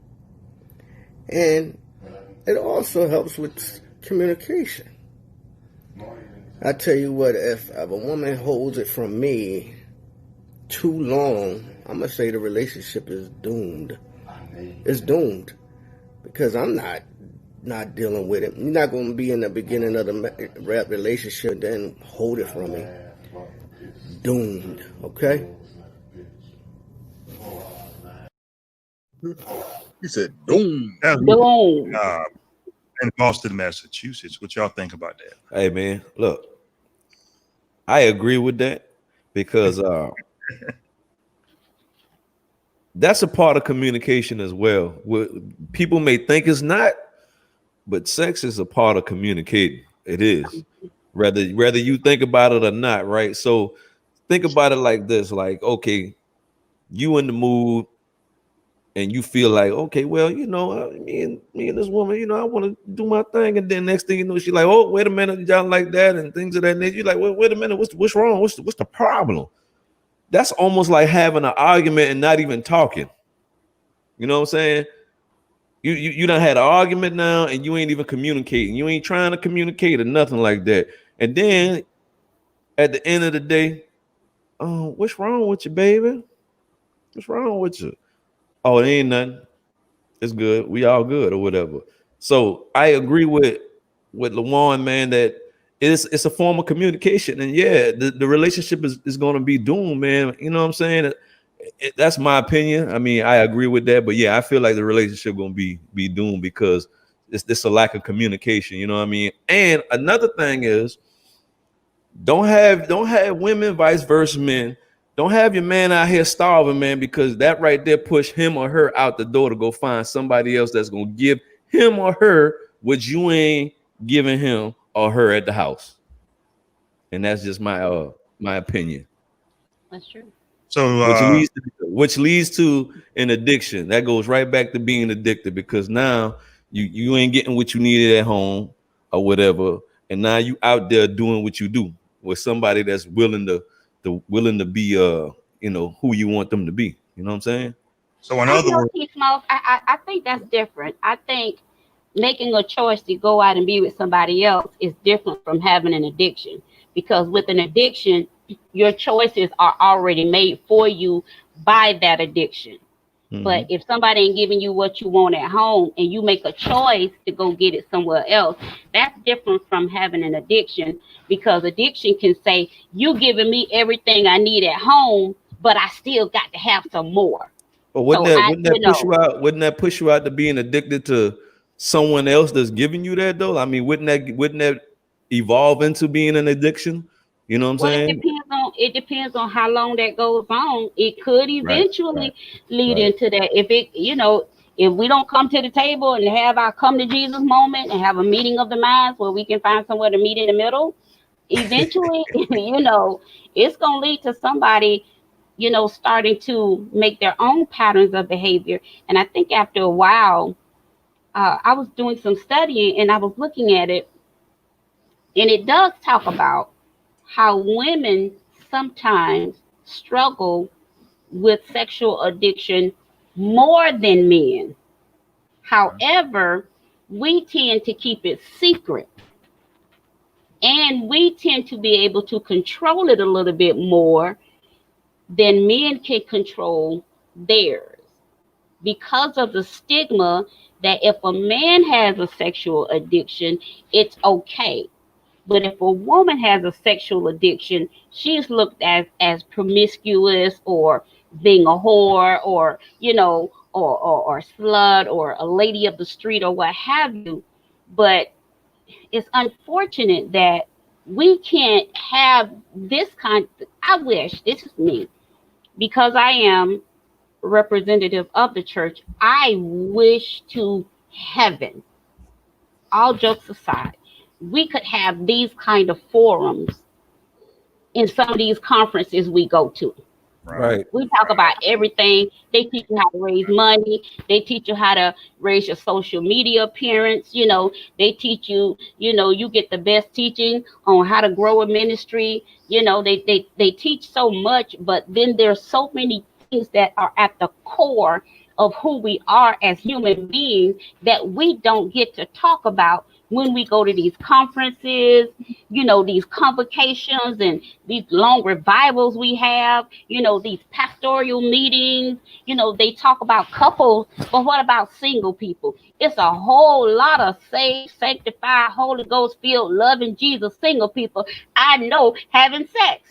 And it also helps with communication. I tell you what, if a woman holds it from me too long, I'm going to say the relationship is doomed. It's doomed. Because I'm not dealing with it. You're not going to be in the beginning of the relationship and then hold it from me. Doomed, okay? He said, "Boom." Boom. In Boston, Massachusetts. What y'all think about that? Hey man, look, I agree with that because that's a part of communication as well. People may think it's not, but sex is a part of communicating. It is, whether you think about it or not, right? So think about it like this: like, okay, you in the mood, and you feel like, okay, well, you know, me and this woman, you know, I want to do my thing, and then next thing you know, she's like, oh, wait a minute, y'all like that, and things of that nature. You're like, wait a minute, what's wrong? What's the problem? That's almost like having an argument and not even talking. You know what I'm saying? You done had an argument now, and you ain't even communicating. You ain't trying to communicate or nothing like that. And then at the end of the day, oh, what's wrong with you, baby? What's wrong with you? Oh, it ain't nothing. It's good. We all good or whatever. So I agree with Lawan, man, that it's a form of communication. And yeah, the relationship is going to be doomed, man. You know what I'm saying? That's my opinion. I mean, I agree with that. But yeah, I feel like the relationship going to be doomed because it's a lack of communication. You know what I mean? And another thing is don't have women, vice versa, men. Don't have your man out here starving, man, because that right there push him or her out the door to go find somebody else that's gonna give him or her what you ain't giving him or her at the house. And that's just my opinion. That's true. So Which leads to an addiction. That goes right back to being addicted because now you ain't getting what you needed at home or whatever, and now you out there doing what you do with somebody that's willing to be you know, who you want them to be. You know what I'm saying? So in other words, I think that's different. I think making a choice to go out and be with somebody else is different from having an addiction, because with an addiction, your choices are already made for you by that addiction. But if somebody ain't giving you what you want at home and you make a choice to go get it somewhere else, that's different from having an addiction, because addiction can say, you giving me everything I need at home, but I still got to have some more. But wouldn't that push you out? Wouldn't that push you out to being addicted to someone else that's giving you that though? I mean, wouldn't that evolve into being an addiction? You know what I'm saying? It depends on how long that goes on. It could eventually lead into that. If it, you know, if we don't come to the table and have our come to Jesus moment and have a meeting of the minds where we can find somewhere to meet in the middle, eventually, you know, it's gonna lead to somebody, you know, starting to make their own patterns of behavior. And I think after a while, I was doing some studying and I was looking at it, and it does talk about how women sometimes struggle with sexual addiction more than men. However, we tend to keep it secret, and we tend to be able to control it a little bit more than men can control theirs, because of the stigma that if a man has a sexual addiction, it's okay. But if a woman has a sexual addiction, she's looked at as promiscuous or being a whore, or, you know, or slut, or a lady of the street, or what have you. But it's unfortunate that we can't have this kind. I wish, this is me, because I am representative of the church. I wish to heaven, all jokes aside, we could have these kind of forums in some of these conferences we go to. Right. We talk about everything. They teach you how to raise money. They teach you how to raise your social media appearance. You know, they teach you, you know, you get the best teaching on how to grow a ministry. You know, they teach so much, but then there's so many things that are at the core of who we are as human beings that we don't get to talk about when we go to these conferences, you know, these convocations and these long revivals we have, you know, these pastoral meetings. You know, they talk about couples, but what about single people? It's a whole lot of saved, sanctified, Holy Ghost filled, loving Jesus single people I know having sex.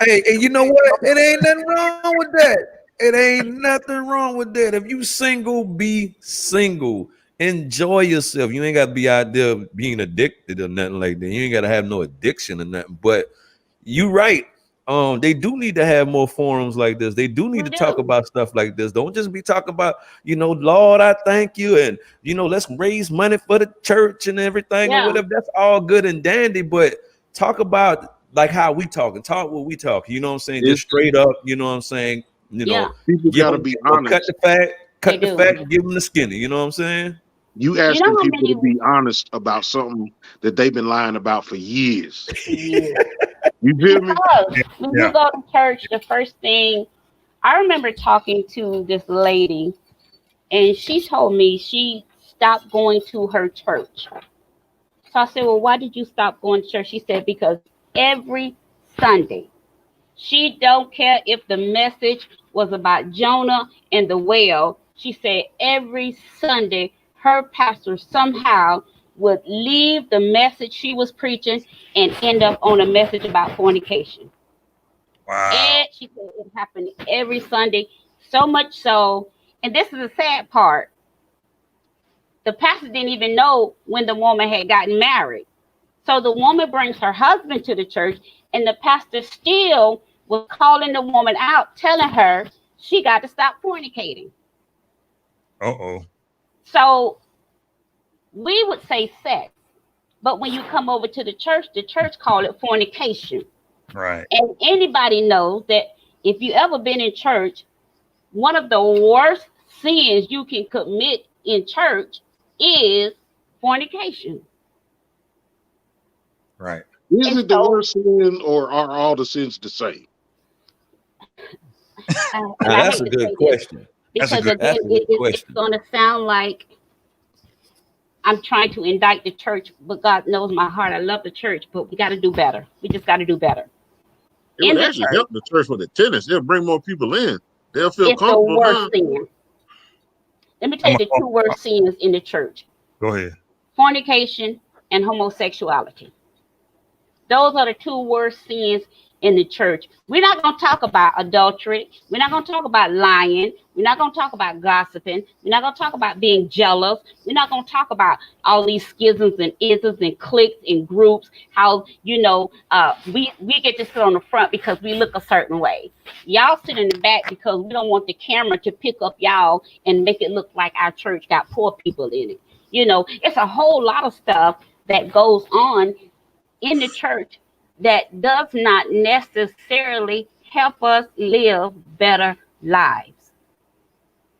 Hey, and you know what? It ain't nothing wrong with that. It ain't nothing wrong with that. If you single, be single. Enjoy yourself. You ain't got to be out there being addicted or nothing like that. You ain't got to have no addiction or nothing. But you right. They do need to have more forums like this. They do need to talk about stuff like this. Don't just be talking about, you know, Lord, I thank you, and you know, let's raise money for the church and everything or whatever. That's all good and dandy, but talk about like how we talk and talk what we talk. You know what I'm saying? Just straight up. You know what I'm saying? You know, people gotta be honest. Cut the fat, and give them the skinny. You know what I'm saying? You asking people to be honest about something that they've been lying about for years. You feel me? When you go to church, the first thing, I remember talking to this lady, and she told me she stopped going to her church. So I said, well, why did you stop going to church? She said, because every Sunday, she don't care if the message was about Jonah and the whale. She said every Sunday, her pastor somehow would leave the message she was preaching and end up on a message about fornication. Wow. And she said it happened every Sunday, so much so, and this is the sad part, the pastor didn't even know when the woman had gotten married. So the woman brings her husband to the church, and the pastor still was calling the woman out, telling her she got to stop fornicating. Uh-oh. So we would say sex, but when you come over to the church call it fornication. Right. And anybody knows that if you ever been in church, one of the worst sins you can commit in church is fornication. Right. Is it the worst sin, or are all the sins the same? That's a good question. Because it's going to sound like I'm trying to indict the church, but God knows my heart. I love the church, but we got to do better. We just got to do better. It would actually help the church with attendance. It'll bring more people in. They'll feel it's comfortable. The worst sin. Let me tell you the two worst sins in the church. Go ahead. Fornication and homosexuality. Those are the two worst sins in the church. We're not going to talk about adultery. We're not going to talk about lying. We're not going to talk about gossiping. We're not going to talk about being jealous. We're not going to talk about all these schisms and isms and cliques and groups. How, you know, we get to sit on the front because we look a certain way. Y'all sit in the back because we don't want the camera to pick up y'all and make it look like our church got poor people in it. You know, it's a whole lot of stuff that goes on in the church that does not necessarily help us live better lives.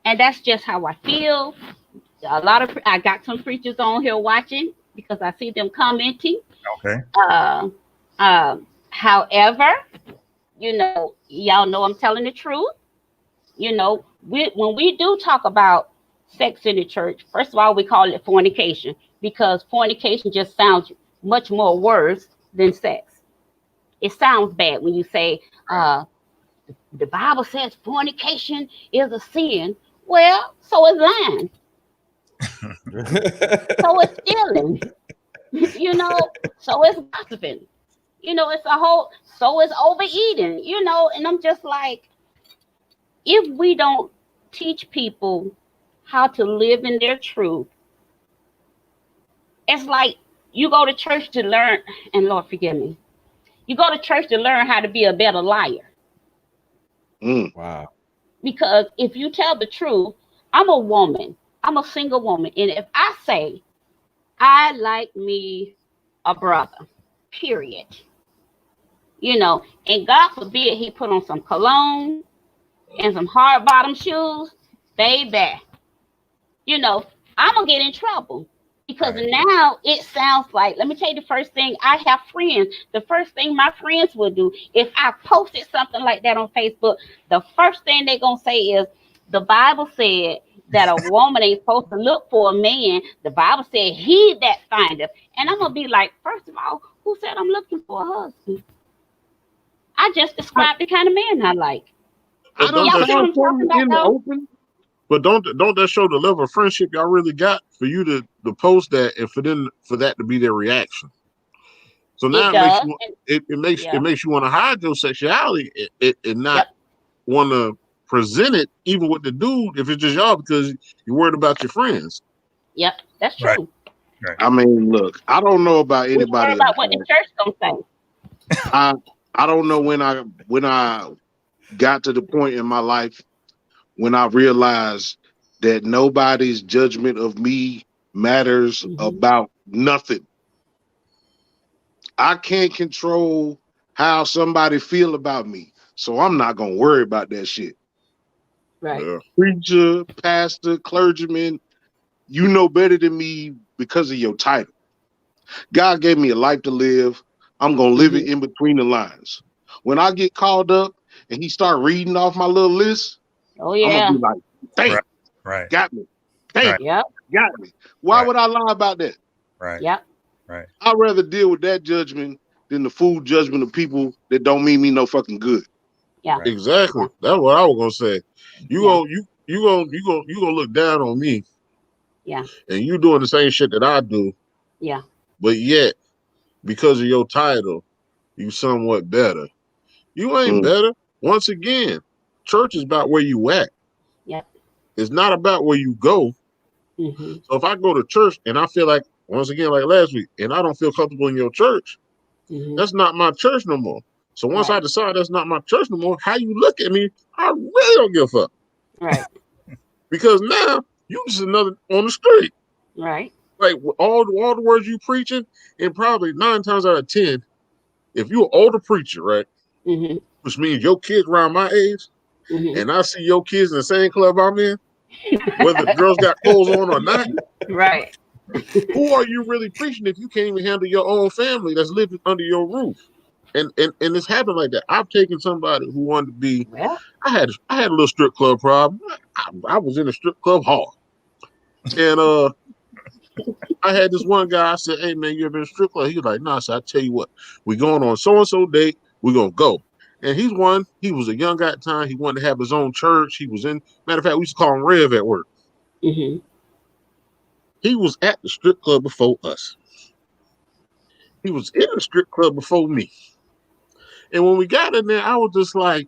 And that's just how I feel. I got some preachers on here watching because I see them commenting. Okay. However, you know, y'all know I'm telling the truth. You know, when we do talk about sex in the church, first of all, we call it fornication because fornication just sounds much more worse than sex. It sounds bad when you say the Bible says fornication is a sin. Well, so is lying. So is stealing. You know, so is gossiping. You know, it's a whole, so is overeating, you know, and I'm just like, if we don't teach people how to live in their truth, it's like you go to church to learn, and Lord forgive me, you go to church to learn how to be a better liar. Wow. Because if you tell the truth, I'm a woman, I'm a single woman, and if I say I like me a brother, period, you know, and God forbid he put on some cologne and some hard bottom shoes, baby, you know, I'm gonna get in trouble. Because Right. now it sounds like, let me tell you the first thing, I have friends. The first thing my friends will do, if I posted something like that on Facebook, the first thing they're going to say is, the Bible said that a woman ain't supposed to look for a man. The Bible said he that findeth. And I'm going to be like, first of all, who said I'm looking for a husband? I just described the kind of man I like. I But don't don't Y'all that see what sound I'm for talking you about, in the though? open. but don't that show the level of friendship y'all really got for you to post that and for that to be their reaction? So now It it makes does. you And, it yeah. makes you want to hide your sexuality and not Yep. want to present it even with the dude if it's just y'all because you're worried about your friends. Yep. That's Right. true. I mean, look, I don't know about We worry anybody about else. what the church gonna say. I don't know when I got to the point in my life when I realized that nobody's judgment of me matters Mhm. about nothing. I can't control how somebody feel about me, so I'm not gonna worry about that shit. Right. Yeah. Preacher, pastor, clergyman, you know better than me because of your title. God gave me a life to live. I'm gonna live it in between the lines. When I get called up and he start reading off my little list, Oh I'm gonna yeah. be like, "Damn, Right. Right. got me. Damn, Right. Yep. got me." Why Right. would I lie about that? Right. Yep. Right. I'd rather deal with that judgment than the fool judgment of people that don't mean me no fucking good. Yeah. Right. Exactly. Yeah. That's what I was gonna say. You Yeah. gonna you gonna look down on me Yeah. and you doing the same shit that I do, Yeah. but yet because of your title, you somewhat better. You ain't Mm. better. Once again, church is about where you at. Yep. It's not about where you go. Mm-hmm. So if I go to church and I feel like, once again, like last week, and I don't feel comfortable in your church, Mm-hmm. that's not my church no more. So once I Right. decide that's not my church no more, how you look at me, I really don't give a fuck. Right. Because now you just another on the street. Right. Like all the words you preaching, and probably 9 times out of 10, if you're an older preacher, right, Mm-hmm. which means your kids around my age, Mm-hmm. and I see your kids in the same club I'm in, whether the girls got clothes on or not, Right. who are you really preaching if you can't even handle your own family that's living under your roof? And it's happened like that. I've taken somebody who wanted to be. Well. I had a little strip club problem. I was in a strip club hard, and I had this one guy. I said, "Hey man, you ever been in a strip club?" He was like, "No." I said, "I tell you what, we going on so and so date. We're gonna go." And he's one. He was a young guy at the time. He wanted to have his own church. He was in. Matter of fact, we used to call him Rev at work. Mm-hmm. He was at the strip club before us. He was in the strip club before me. And when we got in there, I was just like,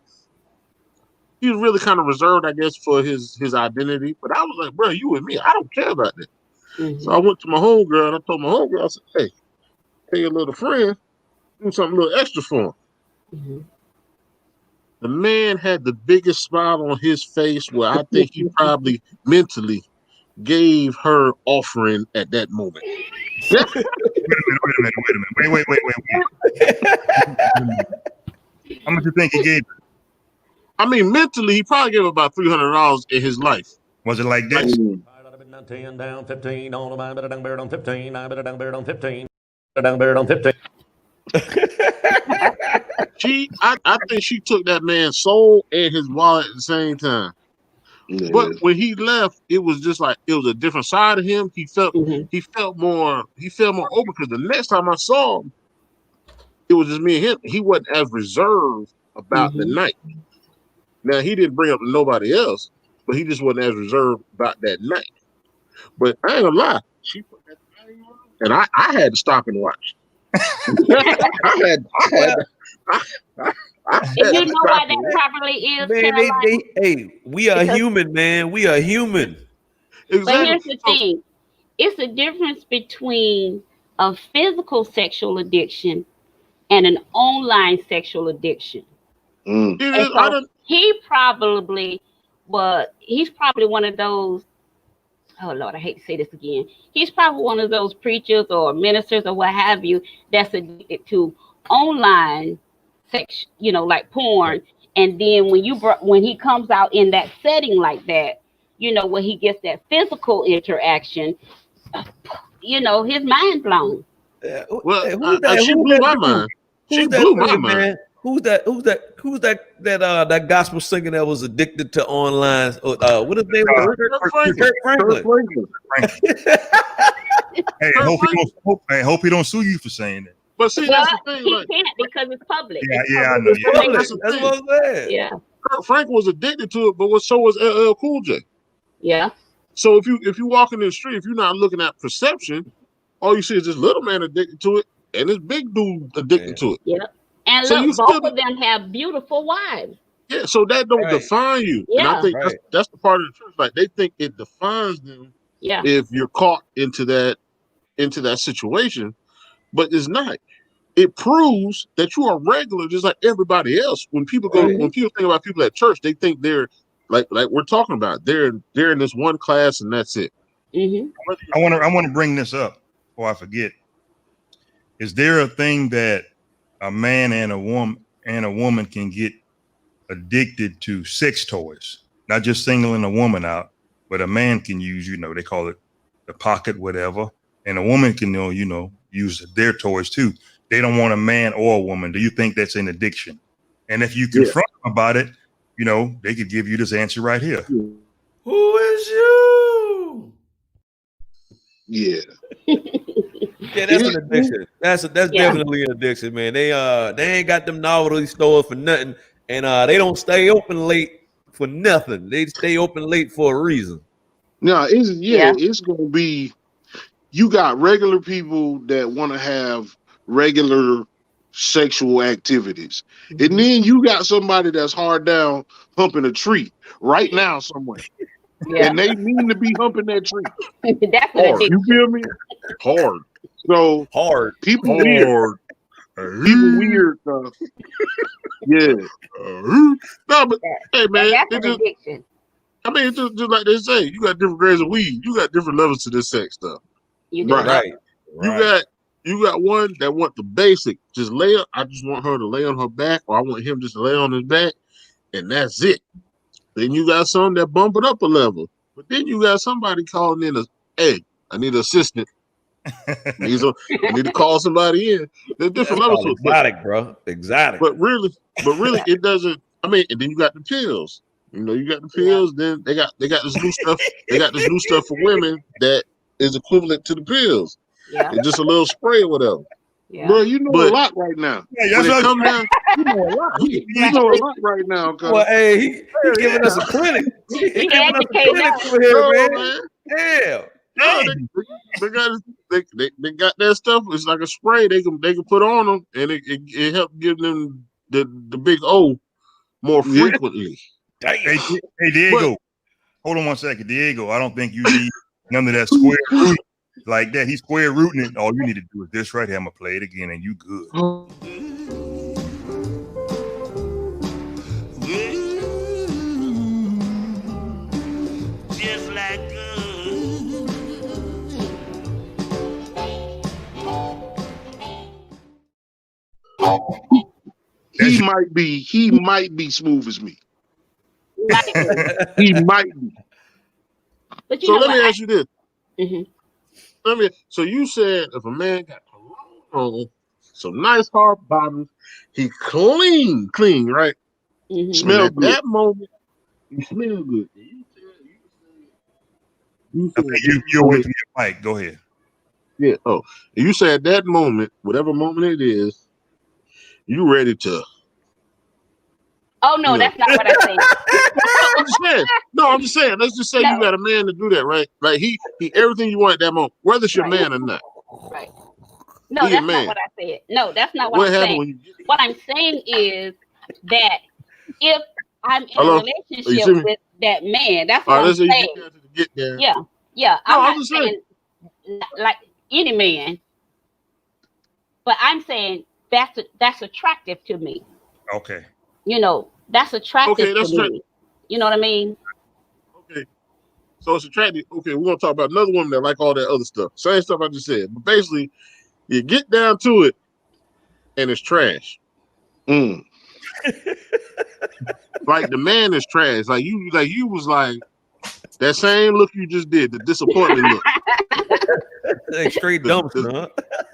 he was really kind of reserved, I guess, for his identity. But I was like, bro, you and me, I don't care about that. So Mm-hmm. I went to my homegirl and I told my homegirl, I said, hey, tell your little friend, do something a little extra for him. Mm-hmm. The man had the biggest smile on his face where I think he probably mentally gave her offering at that moment. Wait a minute. Wait. How much you think he gave? I mean, mentally, he probably gave about $300 in his life. Was it like this? Mm. 10 down 15 on the mind, better dang bear on 15, I better dang bear on 15, dang bear on 15. I think she took that man's soul and his wallet at the same time. Yeah. But when he left, it was just like it was a different side of him. He felt more open because the next time I saw him, it was just me and him. He wasn't as reserved about the night. Now he didn't bring up to nobody else, but he just wasn't as reserved about that night. But I ain't gonna lie, she put that thing on, and I had to stop and watch. I And you know why that probably is, Man, Caroline? hey, we are Because- human, man. We are human. But exactly. here's the thing. It's a difference between a physical sexual addiction and an online sexual addiction. Mm. It And is, I so don't, he's probably one of those, oh Lord, I hate to say this again. He's probably one of those preachers or ministers or what have you that's addicted to online sex, like porn. And then when he comes out in that setting like that, when he gets that physical interaction, his mind blown. well, Hey, who's that? she Who's blew that my dude? mind. She Who's that blew my singing, mind. man? Who's that gospel singer that was addicted to online? What his name was? Kirk Franklin. Kirk Franklin. Hey, Kirk hope he don't sue you for saying that. But see, Well, that's the thing. he Like, can't because it's public. Yeah, It's yeah, I public know. It's Yeah. public. That's the That's thing. what I'm saying. Yeah, Kirk Franklin was addicted to it, but so was LL Cool J. yeah, So if you walk in the street, if you're not looking at perception, all you see is this little man addicted to it and this big dude addicted Yeah. to it. yeah. And So you look, both still- of them have beautiful wives. Yeah, so that don't Right. define you. And Yeah. I think Right. that's the part of the church. Like they think it defines them Yeah, if you're caught into that situation, but it's not. It proves that you are regular just like everybody else. When people Right. when people think about people at church, they think they're like we're talking about. They're in this one class and that's it. hmm I want to bring this up before I forget. Is there a thing that a man and a woman can get addicted to sex toys? Not just singling a woman out, but a man can use, they call it the pocket, whatever, and a woman can, use their toys too. They don't want a man or a woman. Do you think that's an addiction? And if you confront them about it, they could give you this answer right here. Who is you? Yeah. Yeah, that's an addiction. That's definitely an addiction, man. They ain't got them novelty stores for nothing, and they don't stay open late for nothing. They stay open late for a reason. Now Yeah. it's gonna be, you got regular people that want to have regular sexual activities, and then you got somebody that's hard down humping a tree right now somewhere, yeah. and they mean to be humping that tree. That's an Hard. You addiction. feel me? Hard. So Hard. people weird. People weird. Yeah. No, but hey man, That's it an just, addiction. I mean, it's just like they say, you got different grades of weed. You got different levels to this sex stuff. You do. Right. Right. You got one that want the basic, just lay up. I just want her to lay on her back, or I want him just to lay on his back, and that's it. Then you got some that bump it up a level, but then you got somebody calling in hey, I need an assistant. I need to call somebody in. There's different levels to it. Exotic, bro. Exotic. But really, it doesn't. I mean, and then you got the pills. You got the pills. Then they got this new stuff. They got this new stuff for women that is equivalent to the pills. Yeah, It's just a little spray or whatever. yeah. Bro, you know But- a lot right now. Yeah, When that's it come down, You know a lot. You know a lot right now. Cause Well, hey, he giving us a clinic. He giving us a educating clinic us. over here, no, man. man. Damn. No, they got that stuff. It's like a spray they can put on them, and it helps give them the big O more Yeah. frequently. Hey, Diego, hold on one second. Diego, I don't think you need none of that square root like that. He's square rooting it. All you need to do is this right here. I'm going to play it again, and you good. Just like he might be smooth as me. He might be. But you So know let me what? ask you this. Mhm. So you said if a man got cologne on, some nice hard bottoms, he clean, right? Mhm. Smell And at good. that moment, you smell good. You I said, think you're away from your mic. Go ahead. yeah. Oh, you said at that moment, whatever moment it is, you ready to. Oh no, Yeah. that's not what I said. I'm just saying. No, I'm just saying. Let's just say No. you got a man to do that, right? Like he everything you want at that moment, whether it's your Right. man or not. Right. No, Be a that's man. not what I said. No, that's not what What I'm happened saying. when you get What I'm saying is that if I'm in Hello? a Oh, you see relationship me? with that man, that's all what right, I'm let's say you saying. get down to the get down. Yeah, yeah. No, I'm I'm not just saying. saying like any man. but I'm saying that's attractive to me. Okay. You know, that's attractive Okay, that's to right. me. You know what I mean? Okay. So it's attractive. Okay, we're gonna talk about another woman that like all that other stuff. Same stuff I just said. But basically, you get down to it and it's trash. Mm. Like the man is trash. Like you was like that same look you just did, the disappointment look. Like straight dumpster, huh?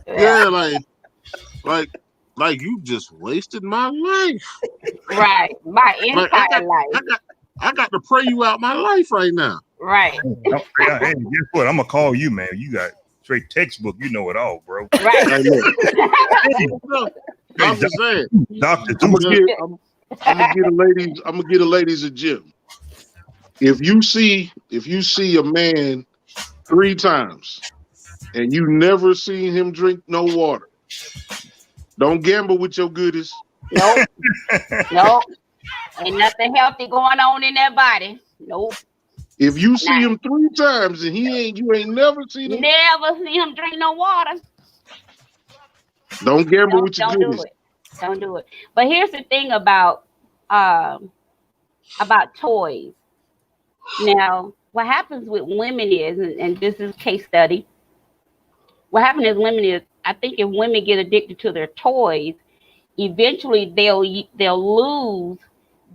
Yeah, like you just wasted my life. Right. My Like entire life. I got to pray you out my life right now. Right. Hey, guess what? I'm gonna call you, man. You got straight textbook. You know it all, bro. Right. Hey, look, I'm just saying. Doctor, I'm gonna get the ladies a gym. If you see a man 3 times and you never seen him drink no water, don't gamble with your goodies. Nope. Nope. Ain't nothing healthy going on in that body. Nope. If you see him 3 times and you ain't never seen him, Never see him drink no water. don't gamble with your Don't do goodies. it. Don't do it. But here's the thing about toys. Now, what happens with women is, and this is a case study, what happens with women is, I think if women get addicted to their toys, eventually they'll lose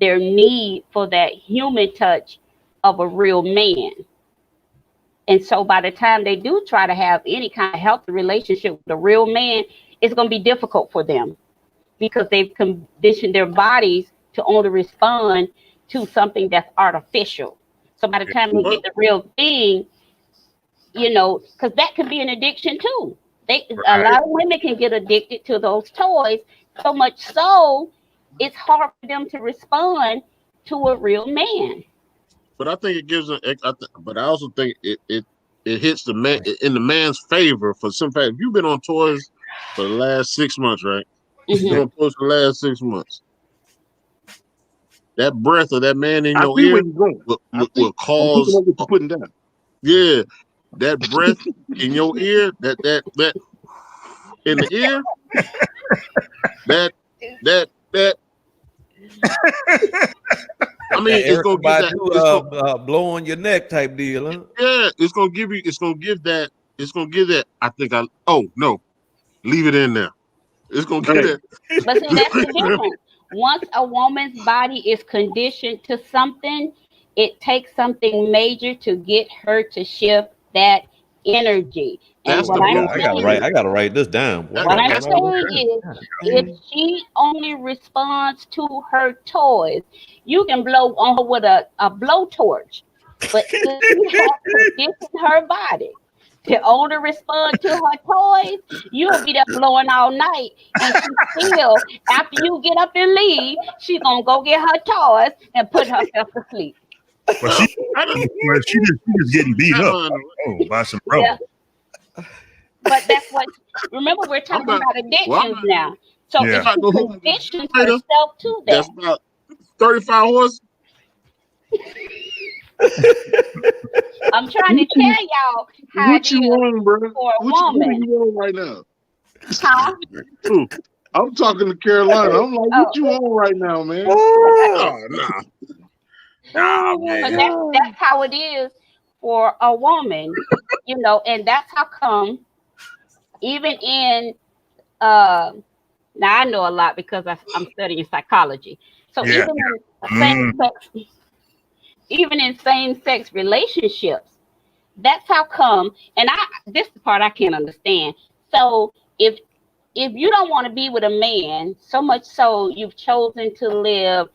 their need for that human touch of a real man. And so by the time they do try to have any kind of healthy relationship with a real man, it's going to be difficult for them because they've conditioned their bodies to only respond to something that's artificial. So by the time they get the real thing, you know, because that could be an addiction too. A lot of women can get addicted to those toys, so much so it's hard for them to respond to a real man. But I think it gives but I also think it hits the man in the man's favor for some fact. You've been on toys for the last 6 months, right? You've been on toys for the last 6 months. That breath of that man in your ear will cause what you're putting down. Yeah, that breath in your ear, that in the ear, that. I mean, it's gonna give that blow on your neck type deal, huh? Yeah, it's gonna give that. I think leave it in there. It's gonna give that. But see, that's the difference. Once a woman's body is conditioned to something, it takes something major to get her to shift that energy. And I gotta write this down. What I'm saying is, if she only responds to her toys, you can blow on her with a blowtorch, but if you have conditioned her body to only respond to her toys, you'll be there blowing all night, and she still, after you get up and leave, she's gonna go get her toys and put herself to sleep. But she just getting beat up by some bro. Yeah. But that's what. Remember, we're talking about addictions now. So if she conditions herself to that, that's about 35 horses. I'm trying to tell y'all how what you want, bro? For a woman. What you want right now? Huh? I'm talking to Carolina. I'm like, what you want right now, man? Man. But that's how it is for a woman, you know, and that's how come even in now I know a lot because I'm studying psychology. So even in same-sex relationships, that's how come, and this is the part I can't understand. So if you don't want to be with a man, so much so you've chosen to live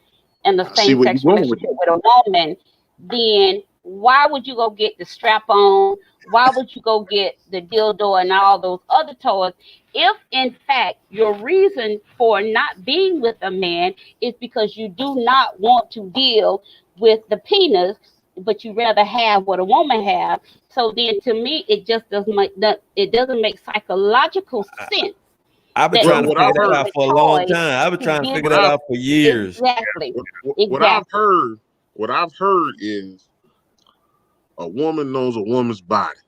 in the same-sex relationship with a woman, then why would you go get the strap-on? Why would you go get the dildo and all those other toys? If in fact your reason for not being with a man is because you do not want to deal with the penis, but you rather have what a woman have. So then to me, it just doesn't make psychological sense. I've been trying to figure that out for a long time. I've been trying to figure that out for years. Exactly. What I've heard is a woman knows a woman's body.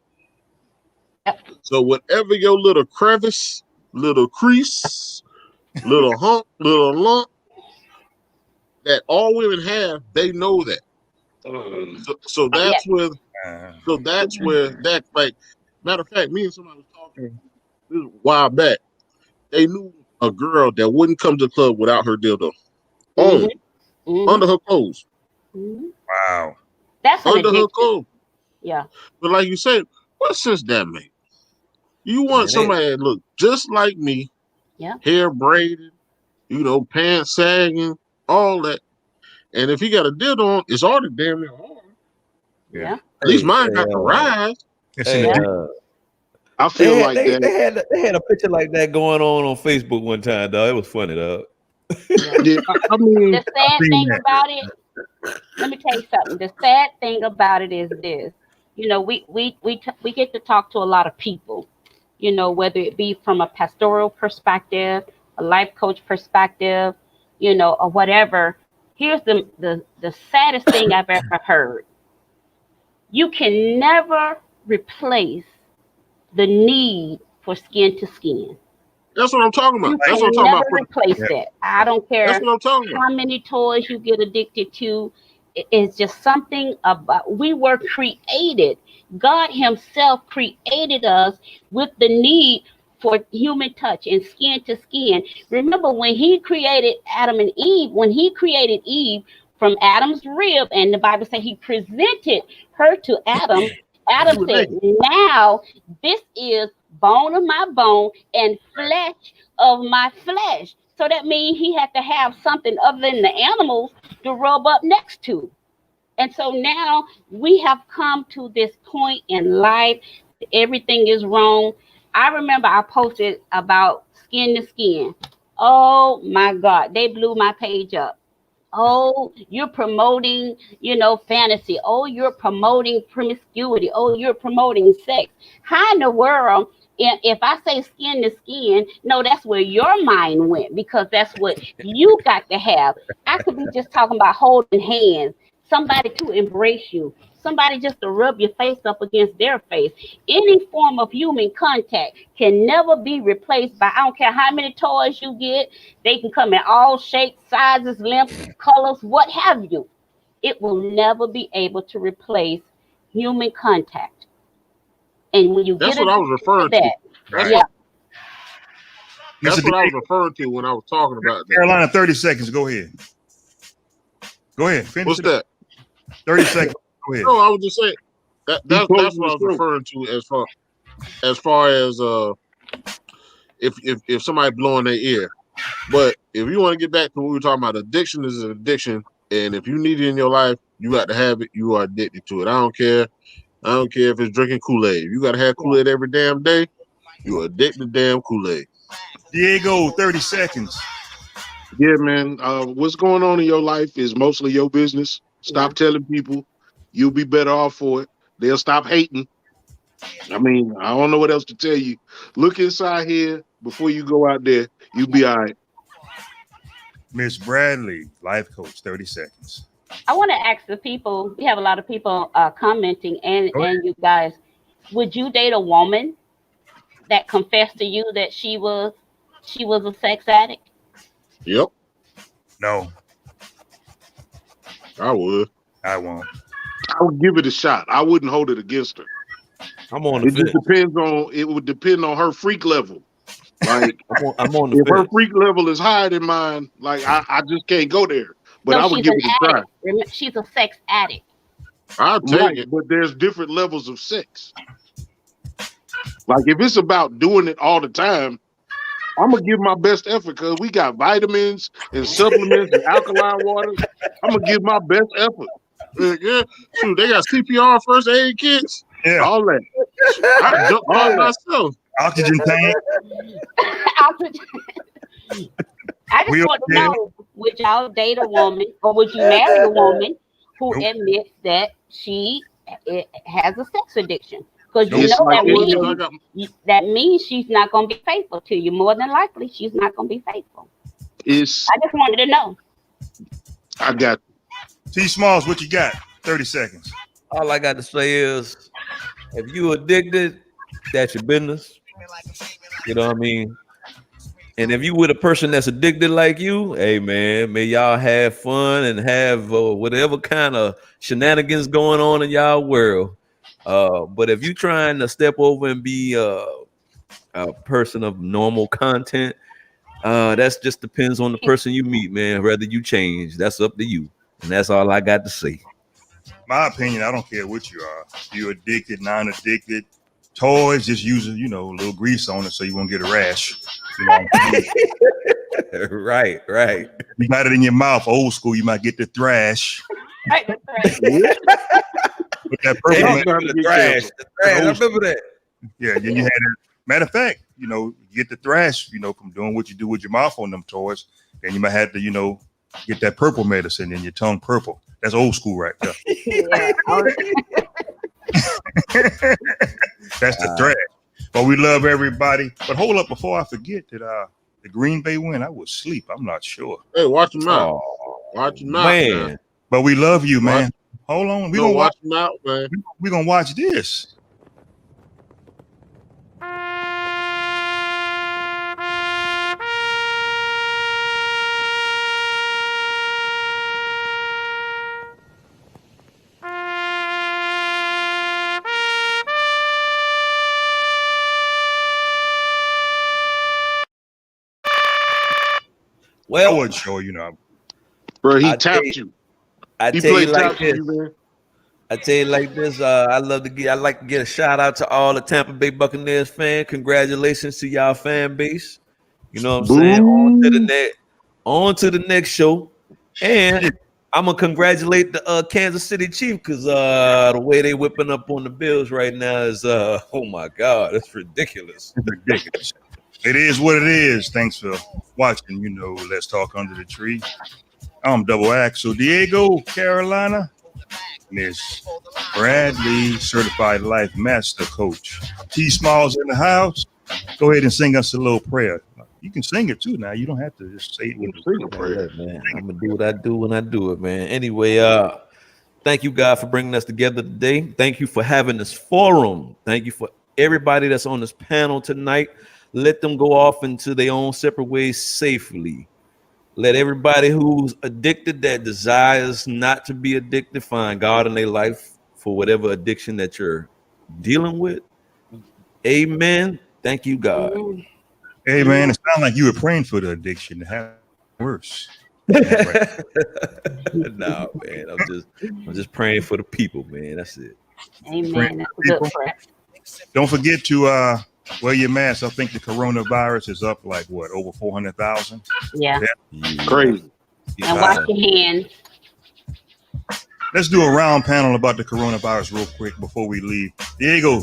So whatever your little crevice little crease, little hump, little lump that all women have, they know that. So that's where that, like, matter of fact, me and somebody was talking this was a while back. They knew a girl that wouldn't come to the club without her dildo on under her clothes. Wow. That's an Under her addiction. clothes. Yeah. But like you said, what sense that make? You want somebody that look just like me, hair braided, pants sagging, all that. And if he got a dildo on, it's already damn near hard. Yeah. At least mine got the rise. I feel like that. They had a picture like that going on Facebook one time, dog. It was funny, dog. Yeah, I mean, The sad thing about it, let me tell you something. The sad thing about it is this. We get to talk to a lot of people, whether it be from a pastoral perspective, a life coach perspective, or whatever. Here's the saddest thing I've ever heard. You can never replace the need for skin to skin. That's what I'm talking about. You can never replace that. I don't care That's what I'm talking about. how many toys you get addicted to. It's just something about, we were created. God himself created us with the need for human touch and skin to skin. Remember when he created Adam and Eve, when he created Eve from Adam's rib, and the Bible said he presented her to Adam. Adam said, now this is bone of my bone and flesh of my flesh. So that means he had to have something other than the animals to rub up next to. And so now we have come to this point in life. Everything is wrong. I remember I posted about skin to skin. Oh my God, they blew my page up. Oh, you're promoting, fantasy. Oh, you're promoting promiscuity. Oh, you're promoting sex. How in the world, if I say skin to skin, no, that's where your mind went, because that's what you got to have. I could be just talking about holding hands, somebody to embrace you, somebody just to rub your face up against their face. Any form of human contact can never be replaced by, I don't care how many toys you get, they can come in all shapes, sizes, lengths, colors, what have you. It will never be able to replace human contact. And when you That's get what I was referring to. That's what I was referring to when I was talking about that. Carolina, 30 seconds. Go ahead. Go ahead. Finish What's it. that? 30 seconds. Go ahead. No, I was just saying that's what I was referring to as far as if somebody blowing their ear. But if you want to get back to what we were talking about, addiction is an addiction, and if you need it in your life, you got to have it. You are addicted to it. I don't care if it's drinking Kool-Aid. You got to have Kool-Aid every damn day. You're addicted to damn Kool-Aid. Diego, 30 seconds. Yeah, man. What's going on in your life is mostly your business. Stop telling people. You'll be better off for it. They'll stop hating. I mean, I don't know what else to tell you. Look inside here before you go out there. You'll be all right. Miss Bradley, life coach, 30 seconds. I want to ask the people, we have a lot of people commenting, and you guys, would you date a woman that confessed to you that she was a sex addict? Yep. No. I would. I won't. I would give it a shot. I wouldn't hold it against her. I'm on the It just depends on, it would depend on her freak level. Like, I'm on the if her freak level is higher than mine, like I just can't go there. But No, I would she's give an it a try. addict. Remember, she's a sex addict. I'll take Right, it. but there's different levels of sex. Like if it's about doing it all the time, I'm gonna give my best effort because we got vitamins and supplements and alkaline water. I'm gonna give my best effort. Yeah, shoot, they got CPR, first aid kits, Yeah. All that. I jumped All on that. myself. Oxygen tank. I just want to know, would y'all date a woman or would you marry a woman who admits that she has a sex addiction? Because you It's know like that means she's not going to be faithful to you. More than likely, she's not going to be faithful. It's I just wanted to know. I got T Smalls, what you got? 30 seconds. All I got to say is, if you addicted, that's your business. You know what I mean? And if you with a person that's addicted like you, hey man, may y'all have fun and have whatever kind of shenanigans going on in y'all world. But if you trying to step over and be a person of normal content, that's just depends on the person you meet, man. Whether you change, that's up to you. And that's all I got to say. My opinion, I don't care what you are. You're addicted, non-addicted. Toys, just use a little grease on it so you won't get a rash. You know, Right. you got it in your mouth. Old school, you might get the thrash. Right, that's right. With that purple. Hey, man. the trash. I remember that. Yeah, then you had that. Matter of fact, you get the thrash, from doing what you do with your mouth on them toys. Then you might have to, get that purple medicine in your tongue purple. That's old school right there. Yeah. That's the threat. But we love everybody. But hold up, before I forget that the Green Bay win, I was asleep. I'm not sure. Hey, watch them out. Oh, Watch them out, man. But we love you, man. Hold on. We're gonna watch them out, man. We're gonna watch this. I Well, wasn't sure, Bro, he I tell tapped you. I He tell you played like tap for this. you, man. I tell you like this. I like to get a shout out to all the Tampa Bay Buccaneers fans. Congratulations to y'all fan base. You know what I'm saying? On to the next show. And I'm gonna congratulate the Kansas City Chiefs because the way they whipping up on the Bills right now is oh my God, that's ridiculous. It's ridiculous. It is what it is. Thanks for watching. Let's Talk Under the Tree. I'm Double Axel Diego, Carolina. Miss Bradley, Certified Life Master Coach. T Smalls in the house. Go ahead and sing us a little prayer. You can sing it too now. You don't have to just say it with the prayer. Man, I'm gonna do what I do when I do it, man. Anyway, thank you, God, for bringing us together today. Thank you for having this forum. Thank you for everybody that's on this panel tonight. Let them go off into their own separate ways safely. Let everybody who's addicted, that desires not to be addicted, find God in their life for whatever addiction that you're dealing with. Amen. Thank you, God. Hey man, it sounds like you were praying for the addiction to have worse. No, man. I'm just praying for the people, man. That's it. Amen. That's a good prayer. Don't forget to wear your mask. I think the coronavirus is up like what, over 400,000? Yeah. Crazy. And wash your hands. Let's do a round panel about the coronavirus real quick before we leave. Diego,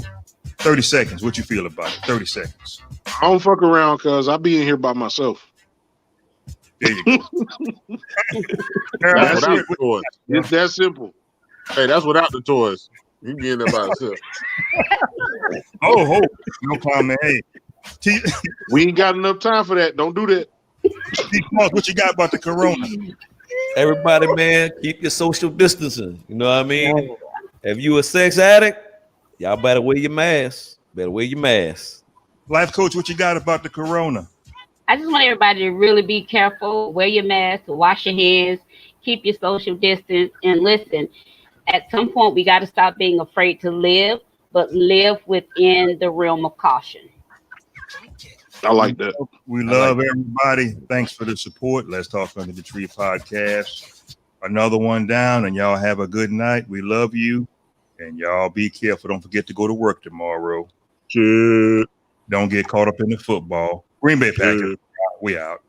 30 seconds. What you feel about it? 30 seconds. I don't fuck around because I be in here by myself. There you go. That's That's without it. the toys. It's that simple. Hey, that's without the toys. You get in there by yourself. Oh, no comment. Hey, T, We ain't got enough time for that. Don't do that. what you got about the corona? Everybody, man, keep your social distancing. You know what I mean? If you a sex addict, y'all better wear your mask. Life coach, what you got about the corona? I just want everybody to really be careful. Wear your mask, wash your hands, keep your social distance, and listen. At some point, we got to stop being afraid to live, but live within the realm of caution. I like that. We love everybody. Thanks for the support. Let's Talk Under the Tree podcast. Another one down, and y'all have a good night. We love you, and y'all be careful. Don't forget to go to work tomorrow. Don't get caught up in the football. Green Bay Packers. We out.